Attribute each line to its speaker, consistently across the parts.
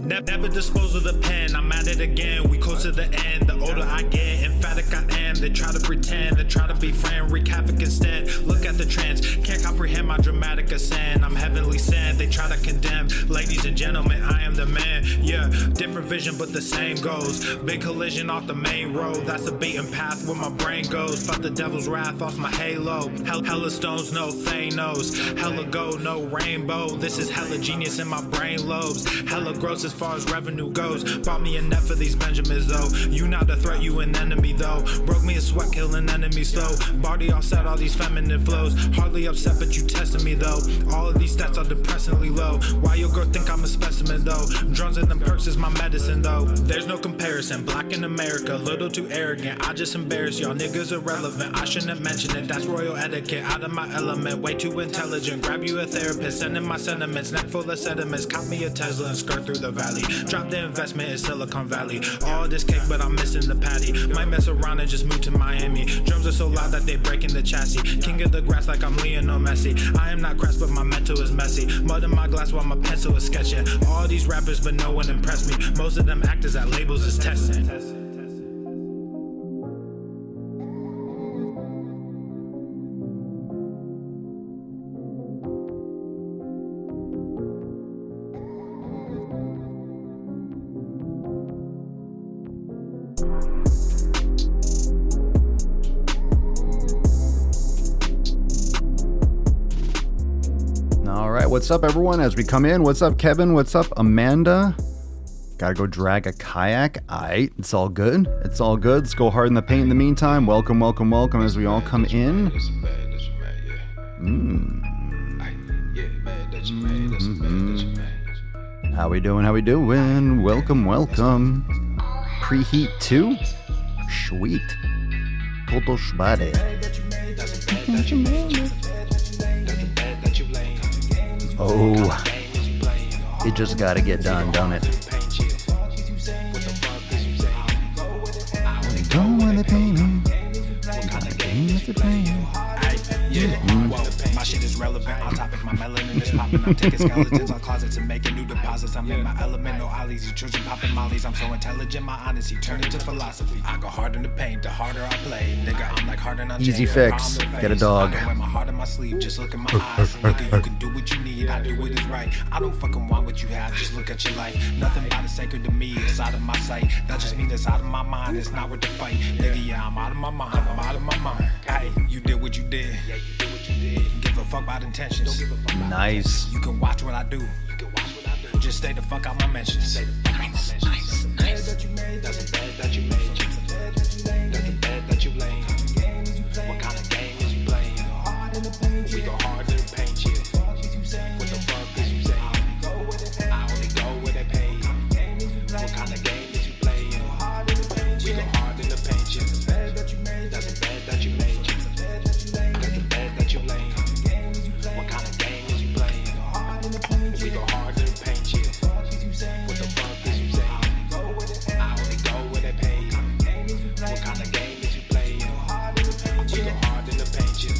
Speaker 1: Never dispose of the pen, I'm at it again, we close to the end. The older I get, emphatic I am. They try to pretend, they try to be friend, wreak havoc instead. Look at the trends, can't comprehend my dramatic ascent. I'm heavenly sent, they try to condemn. Ladies and gentlemen, I am the man. Yeah, different vision but the same goes. Big collision off the main road, that's the beaten path where my brain goes. Fuck the devil's wrath off my halo. Hella stones, no Thanos. Hella gold, no rainbow. This is hella genius in my brain lobes. Hella gross as far as revenue goes. Bought me a net for these Benjamins though. You not a threat, you an enemy though. Broke me a sweat, killing enemies slow. Body offset, all these feminine flows. Hardly upset, but you testing me though. All of these stats are depressingly low. Why your girl think I'm a specimen though? Drones and them perks is my medicine though. There's no comparison, black in America, little too arrogant. I just embarrass y'all niggas irrelevant. I shouldn't mention it, that's royal etiquette. Out of my element, way too intelligent. Grab you a therapist, send in my sentiments. Neck full of sediments, cop me a Tesla and skirt through the valley. Drop the investment in Silicon Valley. All this cake, but I'm missing the patty. Might mess around and just move to Miami. Drums are so loud that they breaking the chassis. King of the grass like I'm Lionel Messi. I am not crass, but my mental is messy. Mud in my glass while my pencil is sketching. All these rappers, but no one impressed me. Most of them actors at labels is testing.
Speaker 2: What's up, everyone? As we come in, what's up, Kevin? What's up, Amanda? Gotta go drag a kayak. Aight, it's all good. It's all good. Let's go hard in the paint in the meantime. Welcome, welcome, welcome as we all come in. How we doing? How we doing? Welcome, welcome. Preheat 2? Sweet. Todo shbade. Oh, it just gotta get done, don't it? Go with the painting.
Speaker 1: My shit is relevant, on topic, my melanin is popping. I'm taking skeletons on closets and making new deposits. I'm in my element, no ollies, you children popping mollies. I'm so intelligent, my honesty turned into philosophy. I go hard in the paint, the harder I play. Nigga, I'm like harder on
Speaker 2: easy fix, get a dog.
Speaker 1: I wear my heart in my sleeve, just look in my eyes. Nigga, you can do what you need, I do what is right. I don't fucking want what you have, just look at your life. Nothing but is sacred to me, it's out of my sight. That just means it's out of my mind, it's not worth the fight. Nigga, yeah, I'm out of my mind, I'm out of my mind. Hey, you did what you did. Yeah, you did what you did. Give a fuck about intentions.
Speaker 2: Nice.
Speaker 1: You can watch what I do. Just stay the fuck out my mentions. Nice. That's a bed that you made. That's a bed that you made. That's a bed that you laid. What kind of game is you playing? We go hard in the paint, yeah. What the fuck is you saying? I only go where they pay. What kind of game is you playing? We go hard in the paint, yeah. That's a bed that you made. That's a bed that you laid. What kind of game is you playing? We go hard in the paint, yeah. What the fuck is you saying? I only go where they pay. What kind of game is you playing? We go hard in the paint, yeah.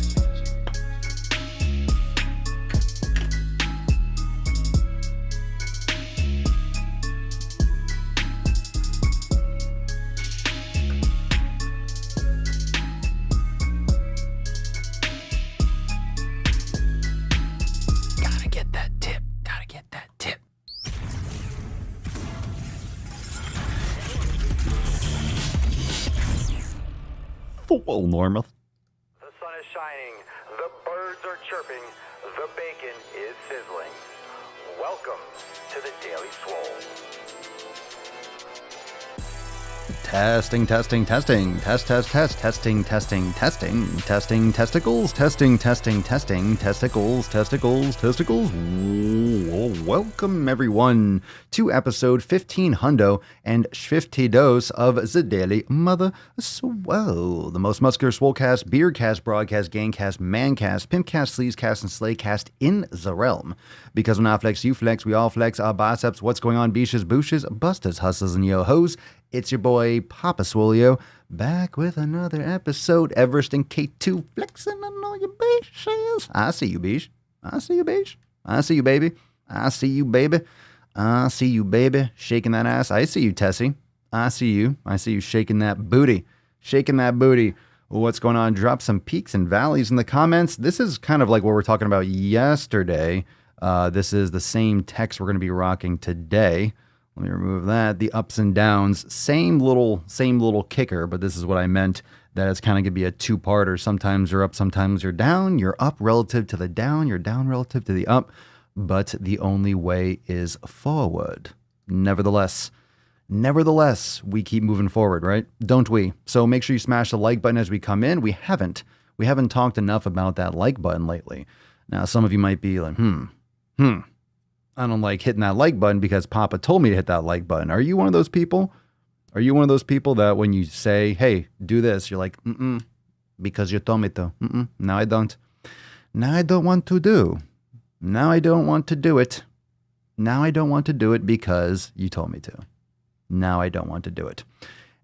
Speaker 2: Swolenormous.
Speaker 3: The sun is shining, the birds are chirping, the bacon is sizzling. Welcome to the Daily Swole.
Speaker 2: Testing, testing, testing, testing, testicles, testicles. Welcome everyone to episode 1500 and 50 dose of the Daily Mother Swole, the most muscular swolecast, beardcast, broadcast, gangcast, mancast, pimpcast, sleazecast, and slaycast in the realm. Because when I flex, you flex, we all flex our biceps. What's going on, beaches, booshes, busters, hustlers, and yo-hos? It's your boy, Papa Swolio, back with another episode. Everest and K2 flexing on all your beaches. I see you, beach. I see you, beach. I see you, baby. I see you, baby. I see you, baby, shaking that ass. I see you, Tessie. I see you. I see you shaking that booty. Shaking that booty. What's going on? Drop some peaks and valleys in the comments. This is kind of like what we were talking about yesterday. This is the same text we're going to be rocking today. Let me remove that. The ups and downs, same little kicker, but this is what I meant, that it's kind of going to be a two-parter. Sometimes you're up, sometimes you're down. You're up relative to the down, you're down relative to the up, but the only way is forward. Nevertheless, we keep moving forward, right? Don't we? So make sure you smash the like button as we come in. We haven't talked enough about that like button lately. Now, some of you might be like, I don't like hitting that like button because Papa told me to hit that like button. Are you one of those people? Are you one of those people that when you say, hey, do this, you're like, because you told me to. Now I don't. Now I don't want to do. Now I don't want to do it. Now I don't want to do it because you told me to. Now I don't want to do it.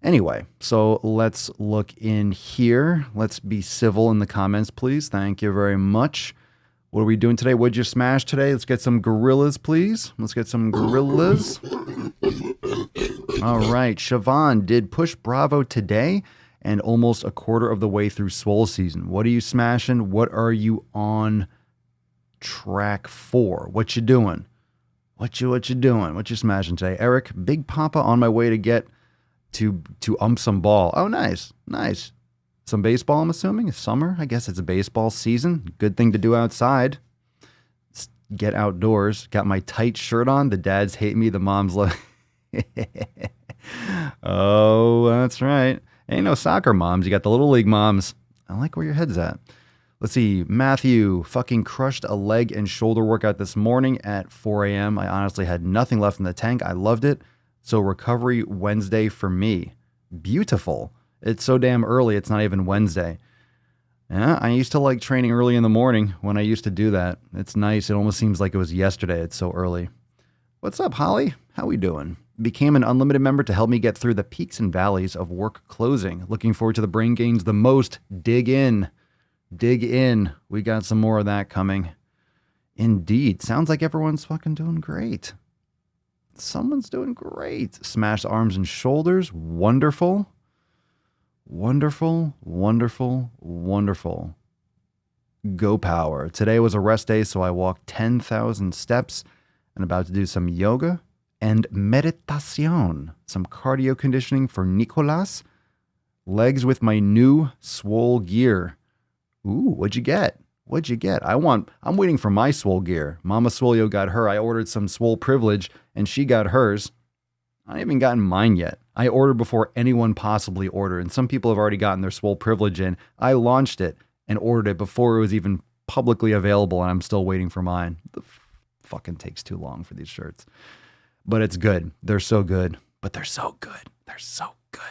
Speaker 2: Anyway, so let's look in here. Let's be civil in the comments, please. Thank you very much. What are we doing today? What'd you smash today? Let's get some gorillas, please. Let's get some gorillas. All right. Siobhan did push Bravo today and almost a quarter of the way through Swole season. What are you smashing? What are you on track for? What you doing? What you doing? What you smashing today? Eric, Big Papa on my way to get to ump some ball. Oh, nice. Nice. Some baseball, I'm assuming. It's summer. I guess it's a baseball season. Good thing to do outside. Just get outdoors. Got my tight shirt on. The dads hate me. The moms love. Oh, that's right. Ain't no soccer moms. You got the little league moms. I like where your head's at. Let's see. Matthew fucking crushed a leg and shoulder workout this morning at 4 a.m. I honestly had nothing left in the tank. I loved it. So recovery Wednesday for me. Beautiful. It's so damn early, it's not even Wednesday. Yeah, I used to like training early in the morning when I used to do that. It's nice. It almost seems like it was yesterday. It's so early. What's up, Holly? How we doing? Became an unlimited member to help me get through the peaks and valleys of work closing. Looking forward to the brain gains the most. Dig in. Dig in. We got some more of that coming. Indeed. Sounds like everyone's fucking doing great. Someone's doing great. Smashed arms and shoulders. Wonderful. Wonderful, wonderful, wonderful. Go power. Today was a rest day, so I walked 10,000 steps and about to do some yoga and meditation. Some cardio conditioning for Nicolas. Legs with my new Swole gear. Ooh, what'd you get? What'd you get? I'm waiting for my Swole gear. Mama Swolio got her. I ordered some Swole privilege and she got hers. I haven't even gotten mine yet. I ordered before anyone possibly ordered, and some people have already gotten their Swole privilege in. I launched it and ordered it before it was even publicly available, and I'm still waiting for mine. The fucking takes too long for these shirts. But it's good. They're so good. But they're so good. They're so good.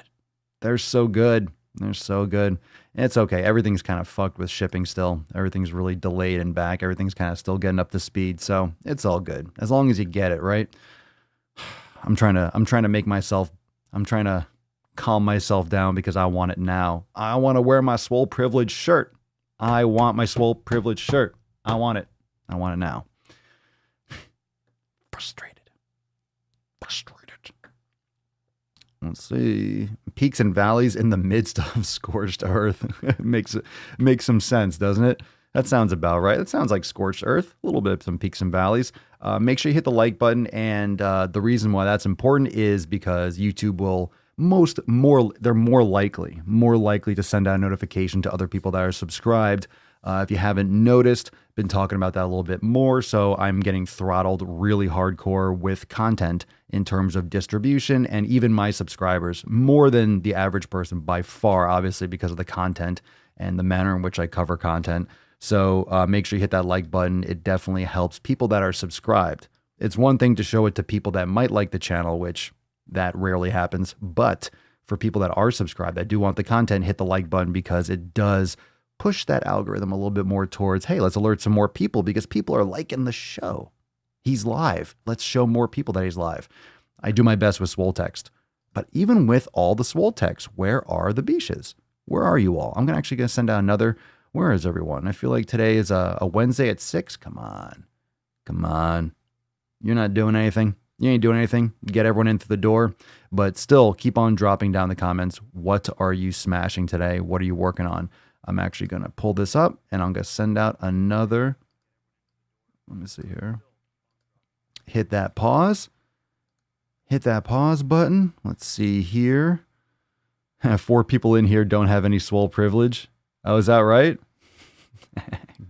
Speaker 2: They're so good. They're so good. It's okay. Everything's kind of fucked with shipping still. Everything's really delayed and back. Everything's kind of still getting up to speed, so it's all good. As long as you get it, right? I'm trying to calm myself down because I want it now. I want to wear my Swole privilege shirt. I want my Swole privilege shirt. I want it. I want it now. Frustrated. Let's see. Peaks and valleys in the midst of scorched earth. makes some sense, doesn't it? That sounds about right. That sounds like scorched earth. A little bit of some peaks and valleys. Make sure you hit the like button. And the reason why that's important is because YouTube will they're more likely to send out a notification to other people that are subscribed. If you haven't noticed, been talking about that a little bit more. So I'm getting throttled really hardcore with content in terms of distribution and even my subscribers more than the average person by far, obviously, because of the content and the manner in which I cover content. So make sure you hit that like button. It definitely helps people that are subscribed. It's one thing to show it to people that might like the channel, which that rarely happens. But for people that are subscribed, that do want the content, hit the like button because it does push that algorithm a little bit more towards, hey, let's alert some more people because people are liking the show. He's live. Let's show more people that he's live. I do my best with Swole text. But even with all the Swole text, where are the beaches? Where are you all? I'm actually going to send out another. Where is everyone? I feel like today is a Wednesday at 6. Come on. You're not doing anything. You ain't doing anything. Get everyone in through the door, but still keep on dropping down the comments. What are you smashing today? What are you working on? I'm actually going to pull this up and I'm going to send out another. Let me see here. Hit that pause. Hit that pause button. Let's see here. 4 people in here don't have any swole privilege. Oh, is that right?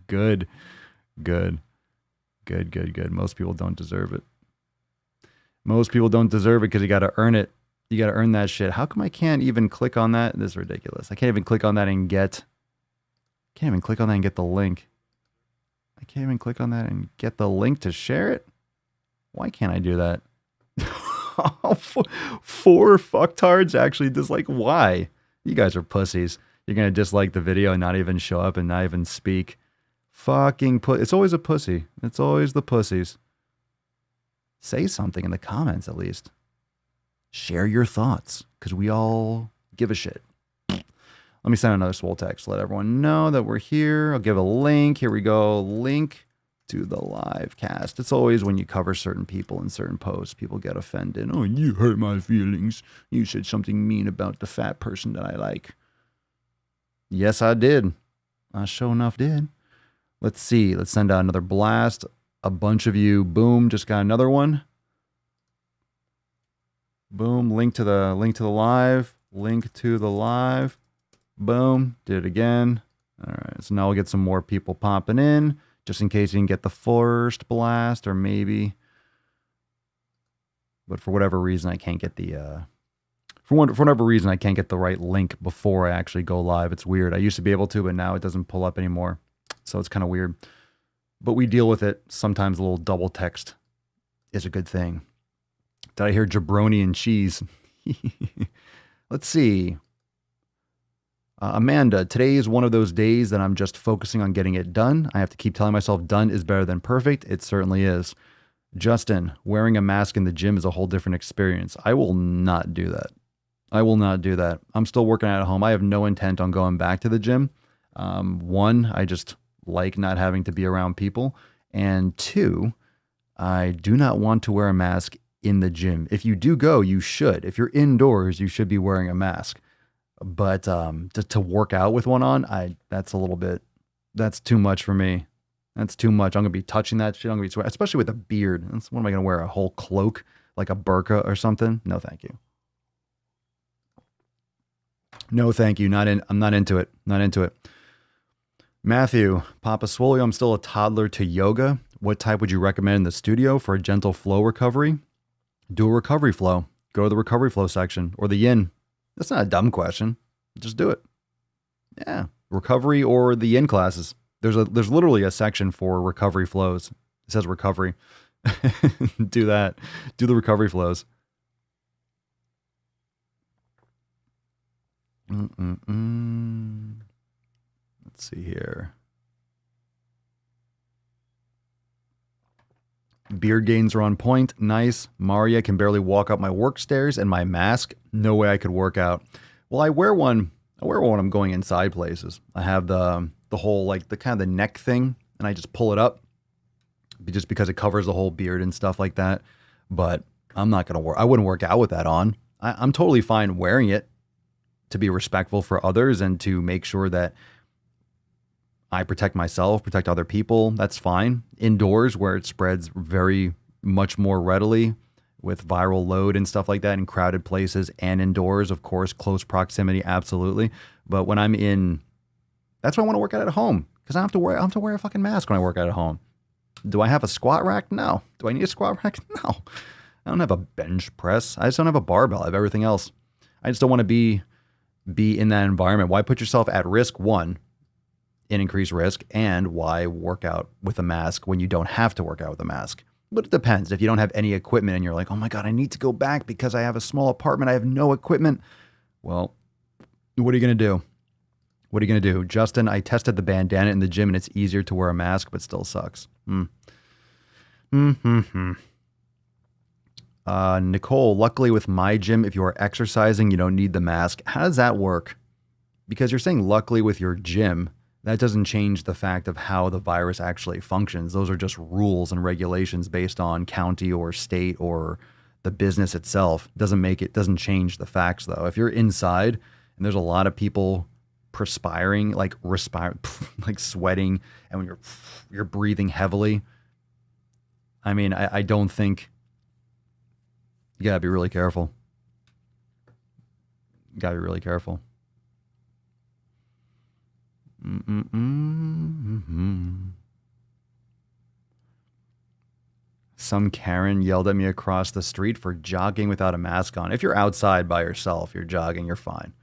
Speaker 2: Good. Most people don't deserve it. Most people don't deserve it because you got to earn it. You got to earn that shit. How come I can't even click on that? This is ridiculous. I can't even click on that and get the link. I can't even click on that and get the link to share it. Why can't I do that? 4 fucktards actually dislike. Why? You guys are pussies. You're going to dislike the video and not even show up and not even speak. Fucking It's always a pussy. It's always the pussies. Say something in the comments at least. Share your thoughts because we all give a shit. Let me send another swole text. Let everyone know that we're here. I'll give a link. Here we go. Link to the live cast. It's always when you cover certain people in certain posts, people get offended. Oh, you hurt my feelings. You said something mean about the fat person that I like. Yes, I did. I sure enough did. Let's see. Let's send out another blast. A bunch of you, boom, just got another one. Boom, link to the live. Link to the live. Boom, did it again. All right, so now we'll get some more people popping in, just in case you didn't get the first blast, or maybe. But for whatever reason, I can't get the for whatever reason I can't get the right link before I actually go live. It's weird. I used to be able to, but now it doesn't pull up anymore. So it's kind of weird. But we deal with it. Sometimes a little double text is a good thing. Did I hear jabroni and cheese? Let's see. Amanda, today is one of those days that I'm just focusing on getting it done. I have to keep telling myself done is better than perfect. It certainly is. Justin, wearing a mask in the gym is a whole different experience. I will not do that. I will not do that. I'm still working out at home. I have no intent on going back to the gym. One, I just like not having to be around people. And 2, I do not want to wear a mask in the gym. If you do go, you should. If you're indoors, you should be wearing a mask. But to work out with one on, that's too much for me. That's too much. I'm going to be touching that shit. I'm going to be sweating, especially with a beard. What am I going to wear? A whole cloak, like a burqa or something? No, thank you. No, thank you. I'm not into it. Not into it. Matthew, Papa Swolio, I'm still a toddler to yoga. What type would you recommend in the studio for a gentle flow recovery? Do a recovery flow. Go to the recovery flow section or the yin. That's not a dumb question. Just do it. Yeah. Recovery or the yin classes. There's literally a section for recovery flows. It says recovery. Do that. Do the recovery flows. Let's see here. Beard gains are on point. Nice. Maria can barely walk up my work stairs, and my mask, no way I could work out. Well, I wear one when I'm going inside places. I have the whole, like, the kind of the neck thing, and I just pull it up just because it covers the whole beard and stuff like that. But I'm not going to I wouldn't work out with that on. I'm totally fine wearing it to be respectful for others and to make sure that I protect myself, protect other people. That's fine. Indoors, where it spreads very much more readily with viral load and stuff like that in crowded places, and indoors, of course, close proximity, absolutely. But when I'm in, that's why I want to work out at home, because I don't have to wear a fucking mask when I work out at home. Do I have a squat rack? No. Do I need a squat rack? No. I don't have a bench press. I just don't have a barbell. I have everything else. I just don't want to be in that environment. Why put yourself at risk? One, in increased risk, and why work out with a mask when you don't have to work out with a mask? But it depends. If you don't have any equipment and you're like, oh my God, I need to go back because I have a small apartment, I have no equipment. Well, what are you going to do? What are you going to do? Justin, I tested the bandana in the gym and it's easier to wear a mask, but still sucks. Nicole, luckily with my gym, if you are exercising, you don't need the mask. How does that work? Because you're saying luckily with your gym, That doesn't change the fact of how the virus actually functions. Those are just rules and regulations based on county or state or the business itself. Doesn't change the facts though. If you're inside and there's a lot of people perspiring, like like sweating, and when you're breathing heavily, I mean, I don't think, you gotta be really careful. You gotta be really careful. Some Karen yelled at me across the street for jogging without a mask on. If you're outside by yourself, you're jogging, you're fine.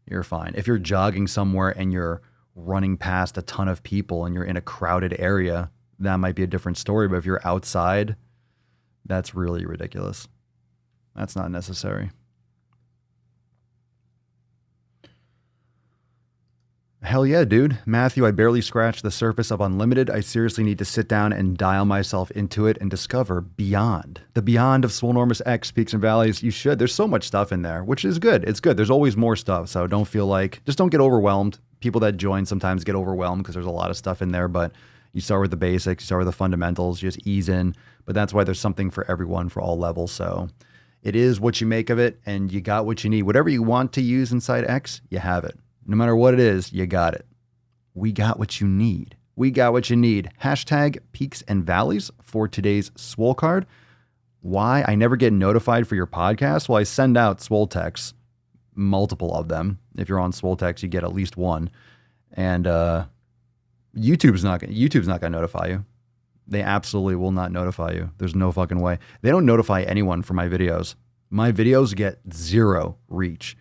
Speaker 2: You're fine. If you're jogging somewhere and you're running past a ton of people and you're in a crowded area, that might be a different story. But if you're outside, that's really ridiculous. That's not necessary. Hell yeah, dude. Matthew, I barely scratched the surface of Unlimited. I seriously need to sit down and dial myself into it and discover beyond. The beyond of Swolenormous X, Peaks and Valleys. You should. There's so much stuff in there, which is good. It's good. There's always more stuff. So don't feel like, just don't get overwhelmed. People that join sometimes get overwhelmed because there's a lot of stuff in there, but you start with the basics, you start with the fundamentals, you just ease in. But that's why there's something for everyone, for all levels. So it is what you make of it, and you got what you need. Whatever you want to use inside X, you have it. No matter what it is, you got it. We got what you need. We got what you need. Hashtag Peaks and Valleys for today's Swole card. Why? I never get notified for your podcast. Well, I send out Swole texts, multiple of them. If you're on Swole text, you get at least one. And YouTube's not gonna notify you. They absolutely will not notify you. There's no fucking way. They don't notify anyone for my videos. My videos get zero reach.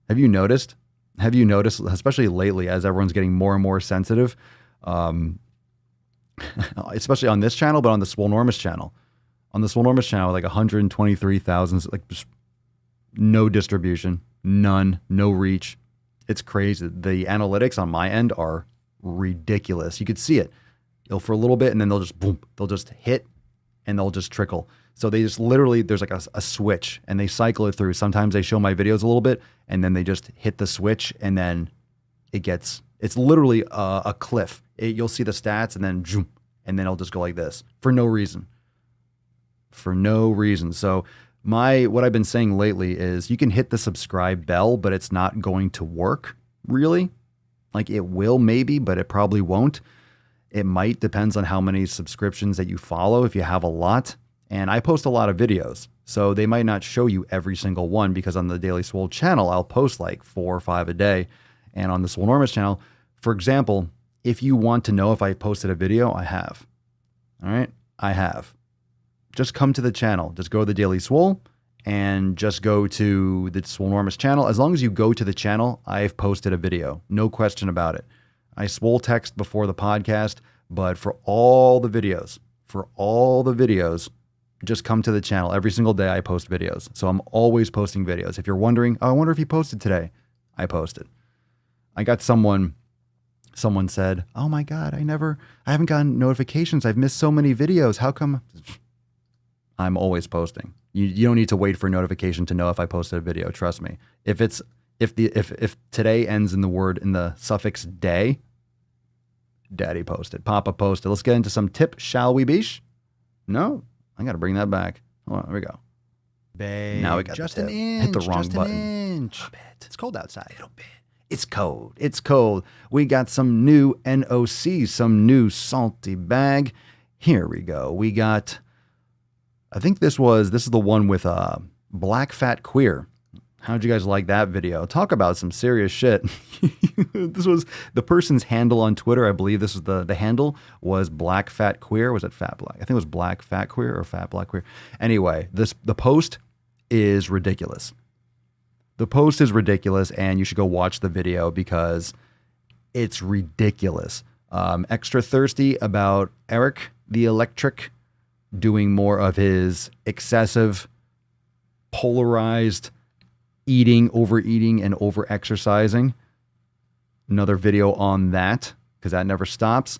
Speaker 2: Have you noticed? Especially lately, as everyone's getting more and more sensitive, especially on this channel, but on the Swolenormous channel. On the Swolenormous channel, like 123,000, like just no distribution, none, no reach. It's crazy. The analytics on my end are ridiculous. You could see it. For a little bit, and then they'll just boom, they'll just hit, and they'll just trickle. So they just literally, there's like a switch, and they cycle it through. Sometimes they show my videos a little bit, and then they just hit the switch, and then it's literally a cliff. You'll see the stats, and then zoom, and then it'll just go like this for no reason. For no reason. So what I've been saying lately is you can hit the subscribe bell, but it's not going to work really. Like it will maybe, but it probably won't. It might, depends on how many subscriptions that you follow. If you have a lot, and I post a lot of videos, so they might not show you every single one, because on the Daily Swole channel, I'll post like 4 or 5 a day. And on the Swolenormous channel, for example, if you want to know if I posted a video, I have. All right, I have. Just come to the channel. Just go to the Daily Swole and just go to the Swolenormous channel. As long as you go to the channel, I've posted a video. No question about it. I swole text before the podcast, but for all the videos, just come to the channel. Every single day I post videos. So I'm always posting videos. If you're wondering, oh, I wonder if he posted today. I posted. I got someone said, oh my God, I haven't gotten notifications. I've missed so many videos. How come? I'm always posting. You don't need to wait for a notification to know if I posted a video. Trust me. If today ends in the suffix day, Daddy posted, Papa posted. Let's get into some tip, shall we, Beesh? No, I got to bring that back. Hold on, here we go.
Speaker 4: Babe,
Speaker 2: now we got
Speaker 4: just
Speaker 2: the
Speaker 4: an
Speaker 2: tip.
Speaker 4: inch.
Speaker 2: Hit the wrong
Speaker 4: just
Speaker 2: button.
Speaker 4: An inch. It's cold outside. A little bit.
Speaker 2: It's cold. It's cold. We got some new NOC, some new salty bag. Here we go. We got, I think this is the one with Black Fat Queer. How'd you guys like that video? Talk about some serious shit. This was the person's handle on Twitter. I believe this was the handle was Black Fat Queer. Was it Fat Black? I think it was Black Fat Queer or Fat Black Queer. Anyway, the post is ridiculous. The post is ridiculous, and you should go watch the video because it's ridiculous. Extra thirsty about Eric the Electric doing more of his excessive, polarized eating, overeating, and over-exercising. Another video on that, because that never stops.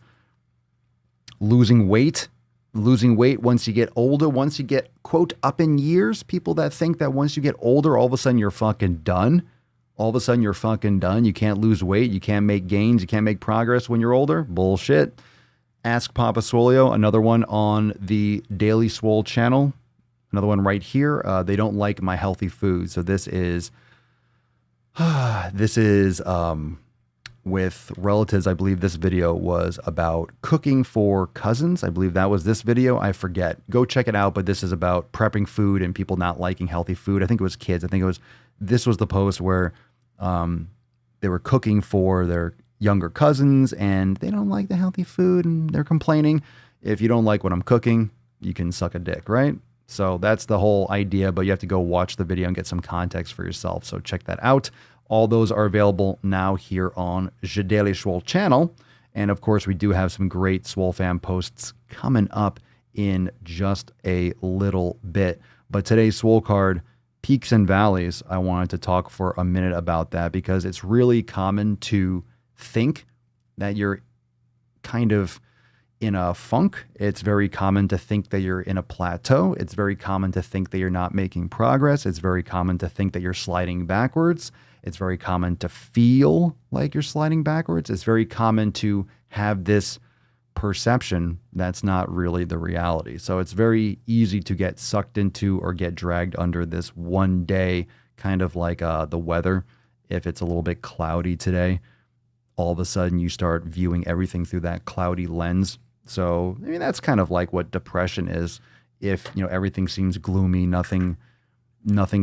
Speaker 2: Losing weight once you get older, once you get, quote, up in years. People that think that once you get older, all of a sudden you're fucking done. all of a sudden you're fucking done. You can't lose weight. You can't make gains. You can't make progress when you're older. Bullshit. Ask Papa Swolio, another one on the Daily Swole channel. Another one right here. They don't like my healthy food. So this is with relatives. I believe this video was about cooking for cousins. I believe that was this video. I forget. Go check it out. But this is about prepping food and people not liking healthy food. I think it was kids. This was the post where they were cooking for their younger cousins and they don't like the healthy food and they're complaining. If you don't like what I'm cooking, you can suck a dick, right? So that's the whole idea, but you have to go watch the video and get some context for yourself. So check that out. All those are available now here on the Daily Swole channel. And of course, we do have some great Swole Fam posts coming up in just a little bit. But today's Swole card, peaks and valleys, I wanted to talk for a minute about that because it's really common to think that you're kind of in a funk. It's very common to think that you're in a plateau. It's very common to think that you're not making progress. It's very common to think that you're sliding backwards. It's very common to feel like you're sliding backwards. It's very common to have this perception that's not really the reality. So it's very easy to get sucked into or get dragged under this one day, kind of like the weather. If it's a little bit cloudy today, all of a sudden you start viewing everything through that cloudy lens. So, I mean, that's kind of like what depression is. If, everything seems gloomy, nothing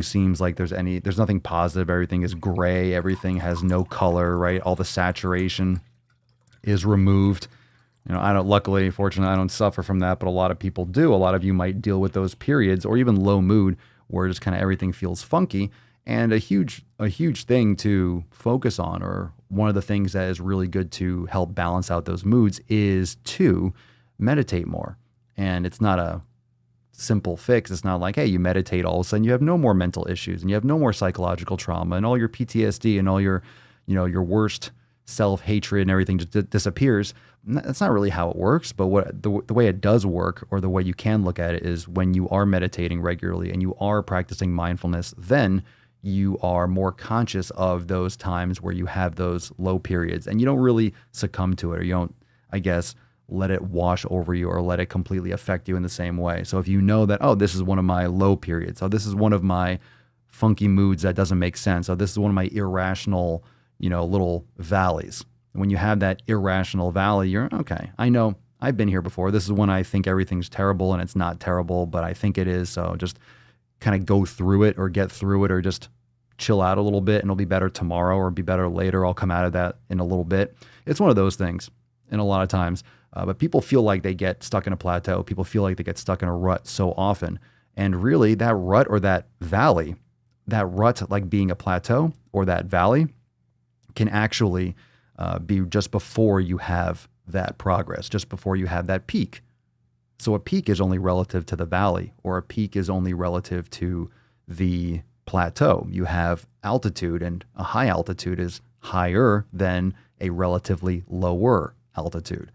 Speaker 2: seems like there's nothing positive. Everything is gray. Everything has no color, right? All the saturation is removed. Fortunately, I don't suffer from that, but a lot of people do. A lot of you might deal with those periods or even low mood where just kind of everything feels funky. And a huge thing to focus on, or one of the things that is really good to help balance out those moods, is to meditate more. And it's not a simple fix. It's not like, hey, you meditate, all of a sudden you have no more mental issues and you have no more psychological trauma and all your PTSD and all your, your worst self-hatred and everything just disappears. That's not really how it works. But what the way it does work, or the way you can look at it, is when you are meditating regularly and you are practicing mindfulness, then you are more conscious of those times where you have those low periods and you don't really succumb to it, or you don't, I guess, let it wash over you or let it completely affect you in the same way. So if you know that, oh, this is one of my low periods, oh, this is one of my funky moods that doesn't make sense, oh, this is one of my irrational, little valleys. When you have that irrational valley, you're, okay, I know, I've been here before. This is when I think everything's terrible and it's not terrible, but I think it is. So just kind of go through it or get through it, or just chill out a little bit and it'll be better tomorrow or be better later. I'll come out of that in a little bit. It's one of those things. And a lot of times, but people feel like they get stuck in a plateau. People feel like they get stuck in a rut so often. And really that rut or that valley, that rut, like being a plateau or that valley, can actually be just before you have that progress, just before you have that peak. So a peak is only relative to the valley, or a peak is only relative to the plateau. You have altitude, and a high altitude is higher than a relatively lower altitude.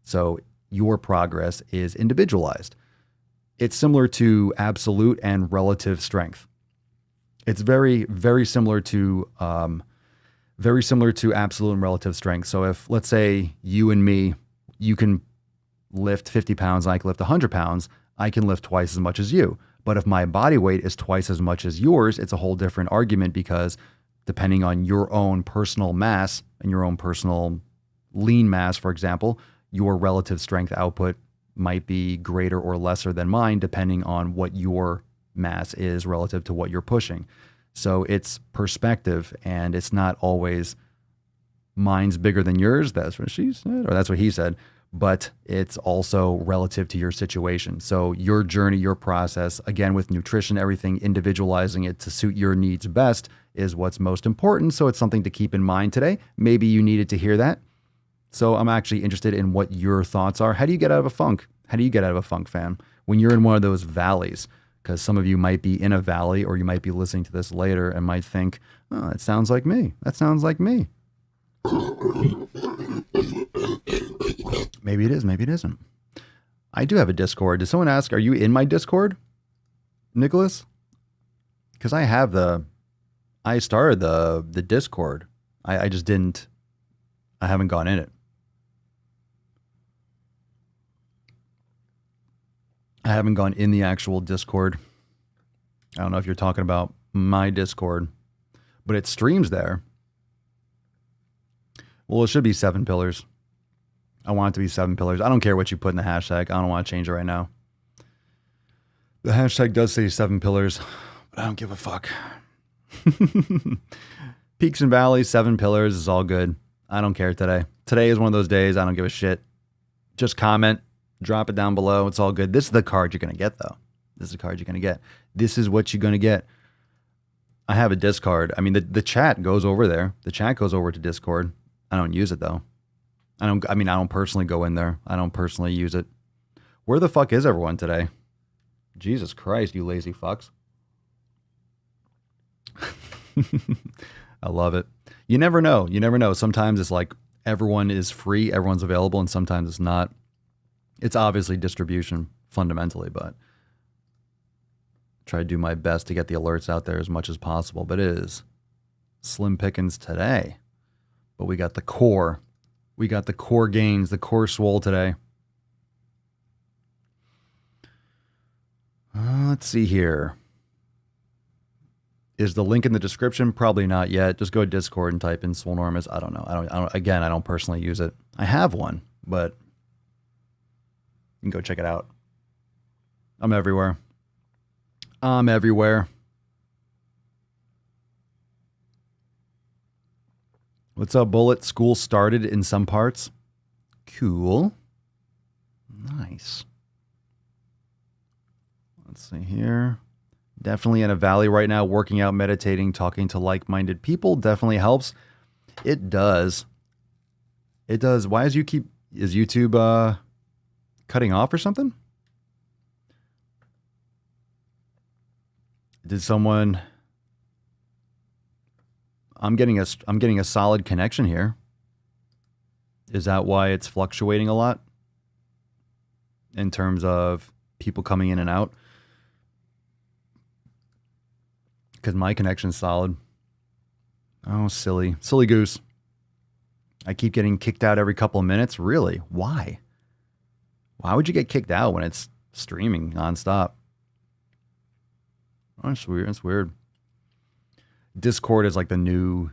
Speaker 2: So your progress is individualized. It's similar to absolute and relative strength. It's very, very similar to absolute and relative strength. So if, let's say, you and me, you can lift 50 pounds, I can lift 100 pounds, I can lift twice as much as you. But if my body weight is twice as much as yours, it's a whole different argument, because depending on your own personal mass and your own personal lean mass, for example, your relative strength output might be greater or lesser than mine, depending on what your mass is relative to what you're pushing. So it's perspective, and it's not always mine's bigger than yours. That's what she said, or that's what he said. But it's also relative to your situation. So your journey, your process, again, with nutrition, everything, individualizing it to suit your needs best is what's most important. So it's something to keep in mind today. Maybe you needed to hear that. So I'm actually interested in what your thoughts are. How do you get out of a funk? How do you get out of a funk, fam? When you're in one of those valleys, because some of you might be in a valley, or you might be listening to this later and might think, oh, it sounds like me. That sounds like me. Maybe it is, maybe it isn't. I do have a Discord. Did someone ask, are you in my Discord, Nicholas? Because I have the I started the Discord. I just didn't. I haven't gone in it. I haven't gone in the actual Discord. I don't know if you're talking about my Discord, but it streams there. Well, it should be 7 pillars. I want it to be 7 pillars. I don't care what you put in the hashtag. I don't want to change it right now. The hashtag does say 7 pillars, but I don't give a fuck. Peaks and valleys, 7 pillars is all good. I don't care today. Today is one of those days. I don't give a shit. Just comment, drop it down below. It's all good. This is the card you're going to get, though. This is the card you're going to get. This is what you're going to get. I have a Discord. I mean, the chat goes over there. The chat goes over to Discord. I don't use it, though. I don't personally go in there. I don't personally use it. Where the fuck is everyone today? Jesus Christ, you lazy fucks. I love it. You never know. You never know. Sometimes it's like everyone is free, everyone's available, and sometimes it's not. It's obviously distribution fundamentally, but try to do my best to get the alerts out there as much as possible. But it is slim pickings today. But we got the core. We got the core gains, the core swole today. Let's see here. Is the link in the description? Probably not yet. Just go to Discord and type in Swolenormous. I don't know. I don't personally use it. I have one, but you can go check it out. I'm everywhere. I'm everywhere. What's up, Bullet? School started in some parts. Cool. Nice. Let's see here. Definitely in a valley right now, working out, meditating, talking to like-minded people definitely helps. It does. It does. Why is YouTube cutting off or something? Did someone... I'm getting a solid connection here. Is that why it's fluctuating a lot? In terms of people coming in and out? Because my connection's solid. Oh, silly. Silly goose. I keep getting kicked out every couple of minutes. Really? Why? Why would you get kicked out when it's streaming nonstop? Oh, it's weird. It's weird. Discord is like the new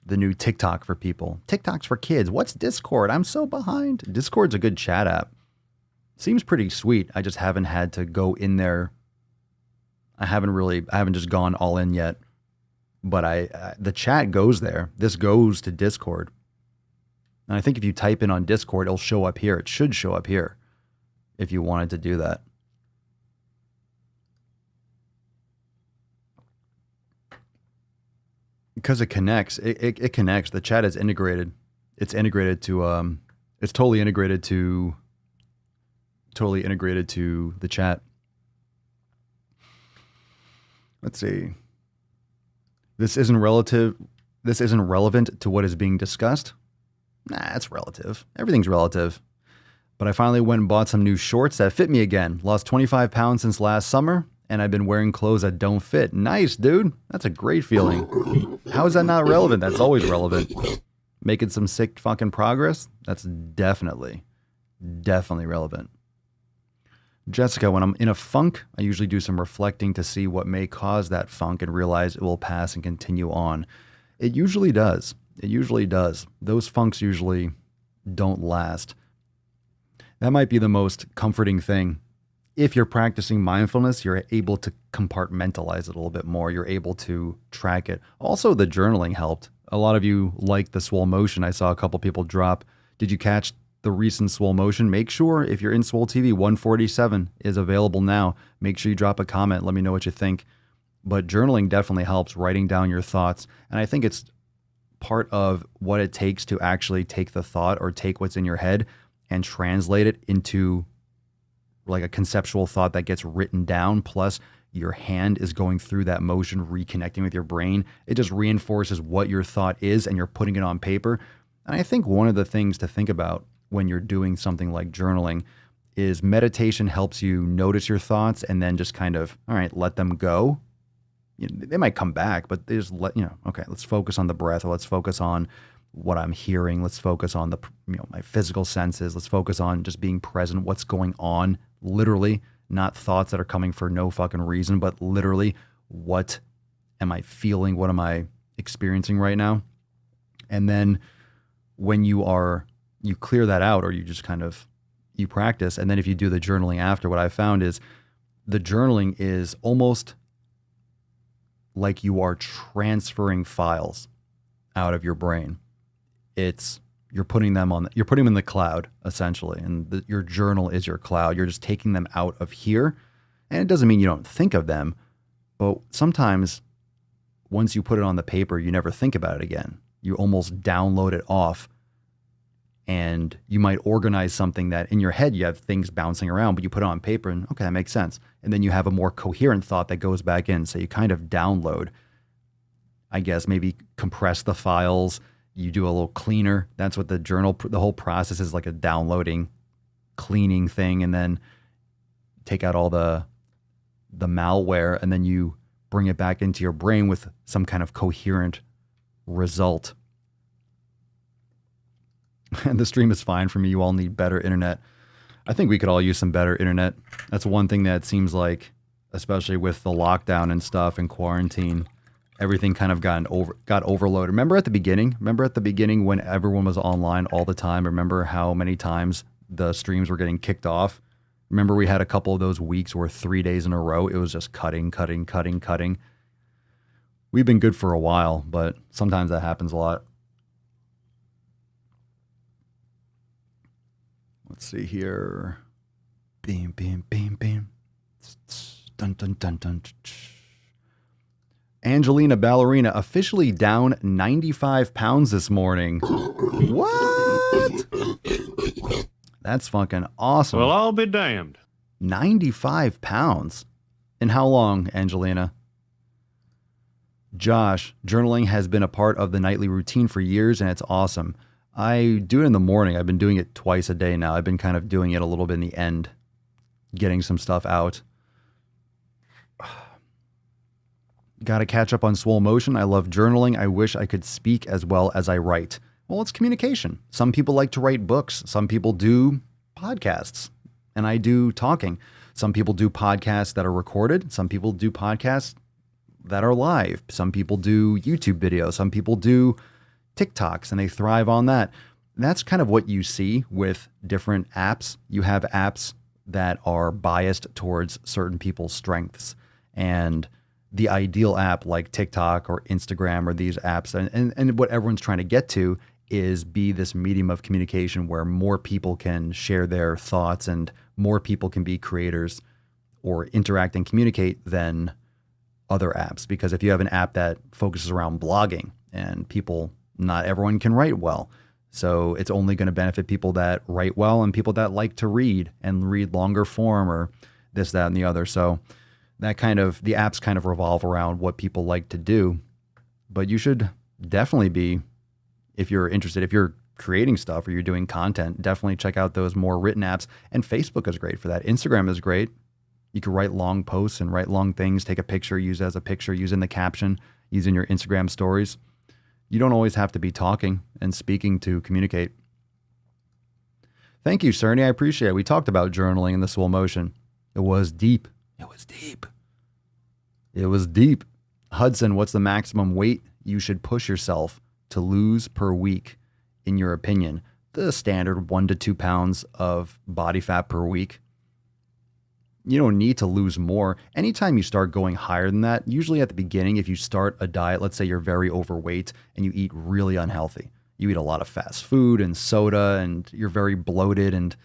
Speaker 2: TikTok for people. TikTok's for kids. What's Discord? I'm so behind. Discord's a good chat app. Seems pretty sweet. I just haven't had to go in there. I haven't just gone all in yet. But the chat goes there. This goes to Discord. And I think if you type in on Discord, it'll show up here. It should show up here if you wanted to do that. Because it connects. It connects. The chat is integrated. It's integrated to it's totally integrated to the chat. Let's see. This isn't relevant to what is being discussed. Nah, it's relative. Everything's relative. But I finally went and bought some new shorts that fit me again. Lost 25 pounds since last summer, and I've been wearing clothes that don't fit. Nice, dude. That's a great feeling. How is that not relevant? That's always relevant. Making some sick fucking progress? That's definitely relevant. Jessica, when I'm in a funk, I usually do some reflecting to see what may cause that funk and realize it will pass and continue on. It usually does. It usually does. Those funks usually don't last. That might be the most comforting thing. If you're practicing mindfulness, you're able to compartmentalize it a little bit more. You're able to track it. Also, the journaling helped. A lot of you liked the Swole motion. I saw a couple people drop. Did you catch the recent Swole motion? Make sure if you're in Swole TV, 147 is available now. Make sure you drop a comment. Let me know what you think. But journaling definitely helps, writing down your thoughts. And I think it's part of what it takes to actually take the thought or take what's in your head and translate it into like a conceptual thought that gets written down, plus your hand is going through that motion, reconnecting with your brain. It just reinforces what your thought is and you're putting it on paper. And I think one of the things to think about when you're doing something like journaling is meditation helps you notice your thoughts and then just kind of, all right, let them go they might come back, but they just okay, let's focus on the breath, or let's focus on what I'm hearing. Let's focus on my physical senses. Let's focus on just being present, what's going on, literally, not thoughts that are coming for no fucking reason, but literally, what am I feeling? What am I experiencing right now? And then when you clear that out, or you just you practice. And then if you do the journaling after, what I found is the journaling is almost like you are transferring files out of your brain. You're putting them in the cloud, essentially. And your journal is your cloud. You're just taking them out of here. And it doesn't mean you don't think of them, but sometimes once you put it on the paper, you never think about it again. You almost download it off, and you might organize something that in your head you have things bouncing around, but you put it on paper and okay, that makes sense. And then you have a more coherent thought that goes back in. So you kind of download, I guess, maybe compress the files. You do a little cleaner. That's what the whole process is, like a downloading, cleaning thing, and then take out all the malware, and then you bring it back into your brain with some kind of coherent result. And the stream is fine for me. You all need better internet. I think we could all use some better internet. That's one thing that seems like, especially with the lockdown and stuff and quarantine, everything kind of got overloaded. Remember at the beginning when everyone was online all the time? Remember how many times the streams were getting kicked off? Remember we had a couple of those weeks where 3 days in a row, it was just cutting. We've been good for a while, but sometimes that happens a lot. Let's see here. Beam. Dun, dun, dun, dun. Angelina Ballerina officially down 95 pounds this morning. What? That's fucking awesome.
Speaker 5: Well, I'll be damned.
Speaker 2: 95 pounds. In how long, Angelina? Josh, journaling has been a part of the nightly routine for years, and it's awesome. I do it in the morning. I've been doing it twice a day now. I've been kind of doing it a little bit in the end, getting some stuff out. Got to catch up on Swole Motion. I love journaling. I wish I could speak as well as I write. Well, it's communication. Some people like to write books. Some people do podcasts, and I do talking. Some people do podcasts that are recorded. Some people do podcasts that are live. Some people do YouTube videos. Some people do TikToks, and they thrive on that. And that's kind of what you see with different apps. You have apps that are biased towards certain people's strengths, and the ideal app like TikTok or Instagram or these apps, and what everyone's trying to get to is be this medium of communication where more people can share their thoughts and more people can be creators or interact and communicate than other apps. Because if you have an app that focuses around blogging, and not everyone can write well. So it's only going to benefit people that write well and people that like to read and read longer form or this, that, and the other. So the apps kind of revolve around what people like to do. But you should definitely be, if you're interested, if you're creating stuff or you're doing content, definitely check out those more written apps. And Facebook is great for that. Instagram is great. You can write long posts and write long things, take a picture, use it as a picture, use in the caption, use in your Instagram stories. You don't always have to be talking and speaking to communicate. Thank you, Cerny. I appreciate it. We talked about journaling in the Swole Motion. It was deep. Hudson, what's the maximum weight you should push yourself to lose per week, in your opinion? The standard 1 to 2 pounds of body fat per week. You don't need to lose more. Anytime you start going higher than that, usually at the beginning, if you start a diet, let's say you're very overweight and you eat really unhealthy, you eat a lot of fast food and soda and you're very bloated and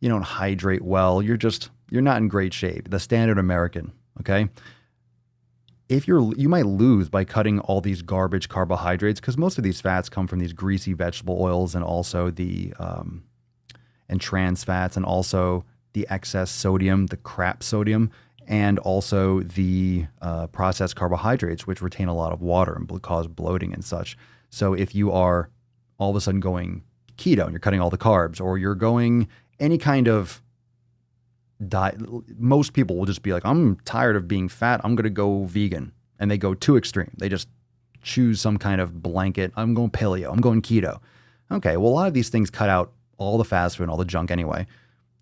Speaker 2: you don't hydrate well, you're not in great shape. The standard American, okay? You might lose by cutting all these garbage carbohydrates, because most of these fats come from these greasy vegetable oils and also and trans fats, and also the excess sodium, the crap sodium, and also the processed carbohydrates, which retain a lot of water and cause bloating and such. So if you are all of a sudden going keto and you're cutting all the carbs, or you're going any kind of diet, most people will just be like, I'm tired of being fat, I'm going to go vegan. and they go too extreme. They just choose some kind of blanket. I'm going paleo. I'm going keto. Okay, well, a lot of these things cut out all the fast food and all the junk anyway.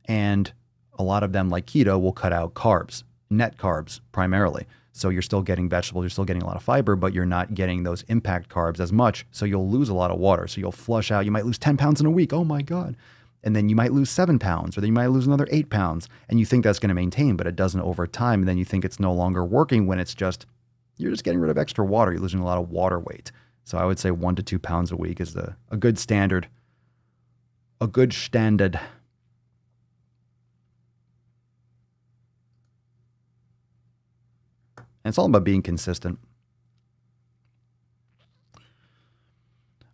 Speaker 2: And a lot of them, like keto, will cut out carbs, net carbs primarily. So you're still getting vegetables, you're still getting a lot of fiber, but you're not getting those impact carbs as much. So you'll lose a lot of water. So you'll flush out. You might lose 10 pounds in a week. Oh my God. And then you might lose 7 pounds, or then you might lose another 8 pounds. And you think that's going to maintain, but it doesn't over time. And then you think it's no longer working when it's just, you're just getting rid of extra water. You're losing a lot of water weight. So I would say 1 to 2 pounds a week is a good standard. A good standard. And it's all about being consistent.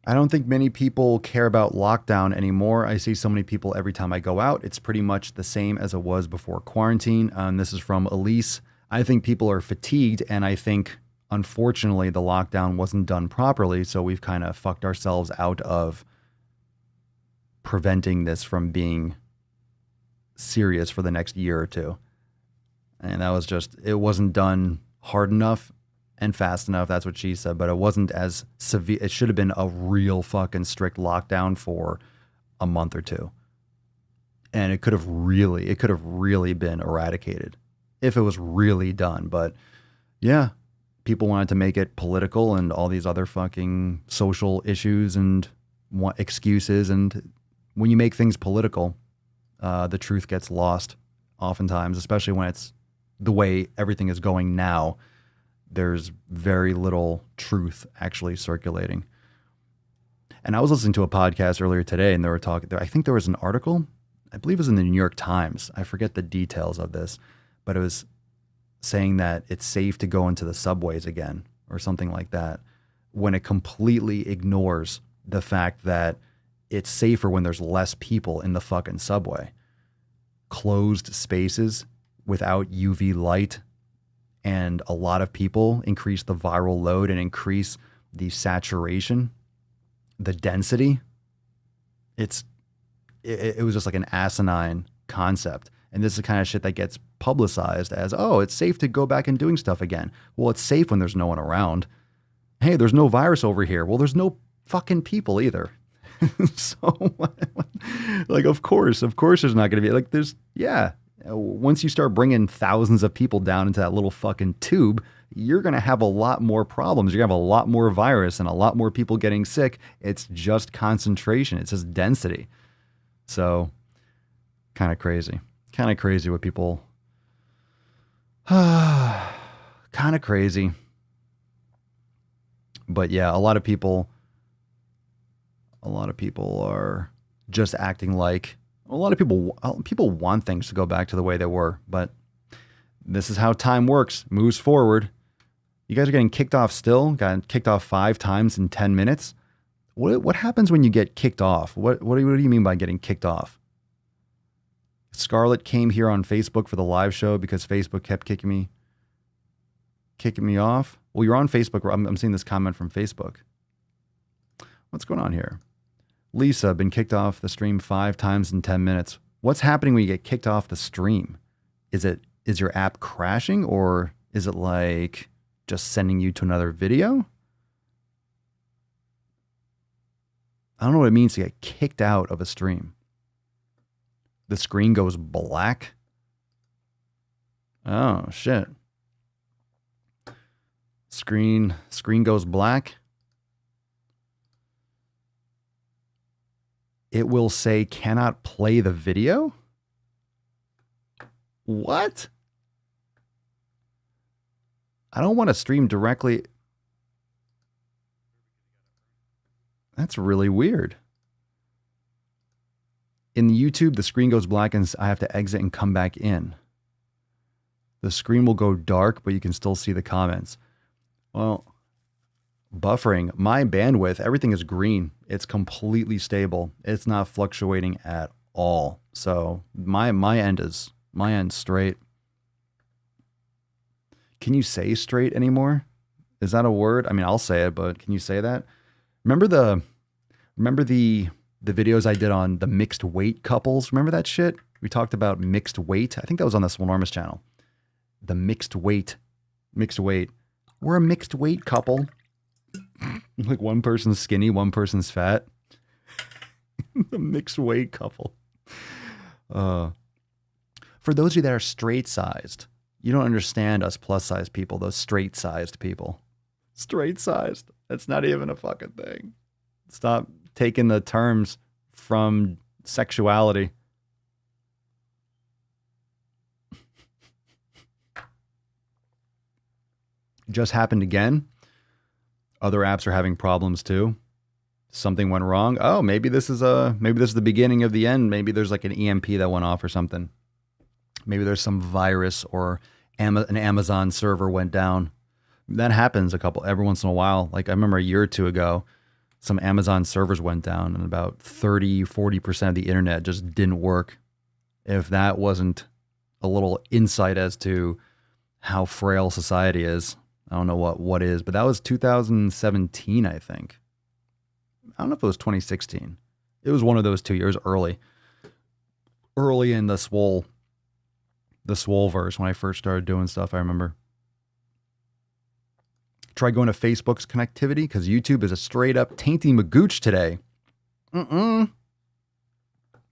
Speaker 2: I don't think many people care about lockdown anymore. I see so many people every time I go out. It's pretty much the same as it was before quarantine. This is from Elise. I think people are fatigued, and I think, unfortunately, the lockdown wasn't done properly, so we've kind of fucked ourselves out of preventing this from being serious for the next year or two. And that was just, it wasn't done hard enough and fast enough. That's what she said, but it wasn't as severe. It should have been a real fucking strict lockdown for a month or two. And it could have really been eradicated if it was really done. But yeah, people wanted to make it political and all these other fucking social issues and excuses. And when you make things political, the truth gets lost oftentimes, especially when it's the way everything is going now. There's very little truth actually circulating. And I was listening to a podcast earlier today, and they were talking, I think there was an article, I believe it was in the New York Times. I forget the details of this, but it was saying that it's safe to go into the subways again or something like that, when it completely ignores the fact that it's safer when there's less people in the fucking subway. Closed spaces without UV light and a lot of people increase the viral load and increase the saturation, the density. It was just like an asinine concept. And this is the kind of shit that gets publicized as, oh, it's safe to go back and doing stuff again. Well, it's safe when there's no one around. Hey, there's no virus over here. Well, there's no fucking people either. So, like, of course there's not going to be, like, once you start bringing thousands of people down into that little fucking tube, you're going to have a lot more problems. You're going to have a lot more virus and a lot more people getting sick. It's just concentration. It's just density. So, kind of crazy. Kind of crazy what people... kind of crazy. But yeah, a lot of people are just acting like... A lot of people want things to go back to the way they were, but this is how time works. Moves forward. You guys are getting kicked off still? Got kicked off 5 times in 10 minutes? What happens when you get kicked off? What do you mean by getting kicked off? Scarlett came here on Facebook for the live show because Facebook kept kicking me off. Well, you're on Facebook. I'm seeing this comment from Facebook. What's going on here? Lisa, been kicked off the stream 5 times in 10 minutes. What's happening when you get kicked off the stream? Is your app crashing, or is it like just sending you to another video? I don't know what it means to get kicked out of a stream. The screen goes black. Oh, shit. Screen goes black. It will say cannot play the video? What? I don't want to stream directly. That's really weird. In YouTube, the screen goes black and I have to exit and come back in. The screen will go dark, but you can still see the comments. Well, buffering, my bandwidth, everything is green. It's completely stable. It's not fluctuating at all. So my end's straight. Can you say straight anymore? Is that a word? I mean, I'll say it, but can you say that? Remember the videos I did on the mixed weight couples? Remember that shit? We talked about mixed weight. I think that was on the Swolenormous channel. The mixed weight. We're a mixed weight couple. Like one person's skinny, one person's fat. A mixed weight couple. For those of you that are straight-sized, you don't understand us plus-sized people, those straight-sized people. Straight-sized. That's not even a fucking thing. Stop taking the terms from sexuality. Just happened again. Other apps are having problems too. Something went wrong. Oh, maybe this is the beginning of the end. Maybe there's like an EMP that went off or something. Maybe there's some virus or an Amazon server went down. That happens every once in a while. Like I remember a year or two ago, some Amazon servers went down and about 40% of the internet just didn't work. If that wasn't a little insight as to how frail society is, I don't know what is, but that was 2017, I think. I don't know if it was 2016. It was one of those 2 years early in the Swoleverse when I first started doing stuff, I remember. Try going to Facebook's connectivity because YouTube is a straight up tainty magooch today.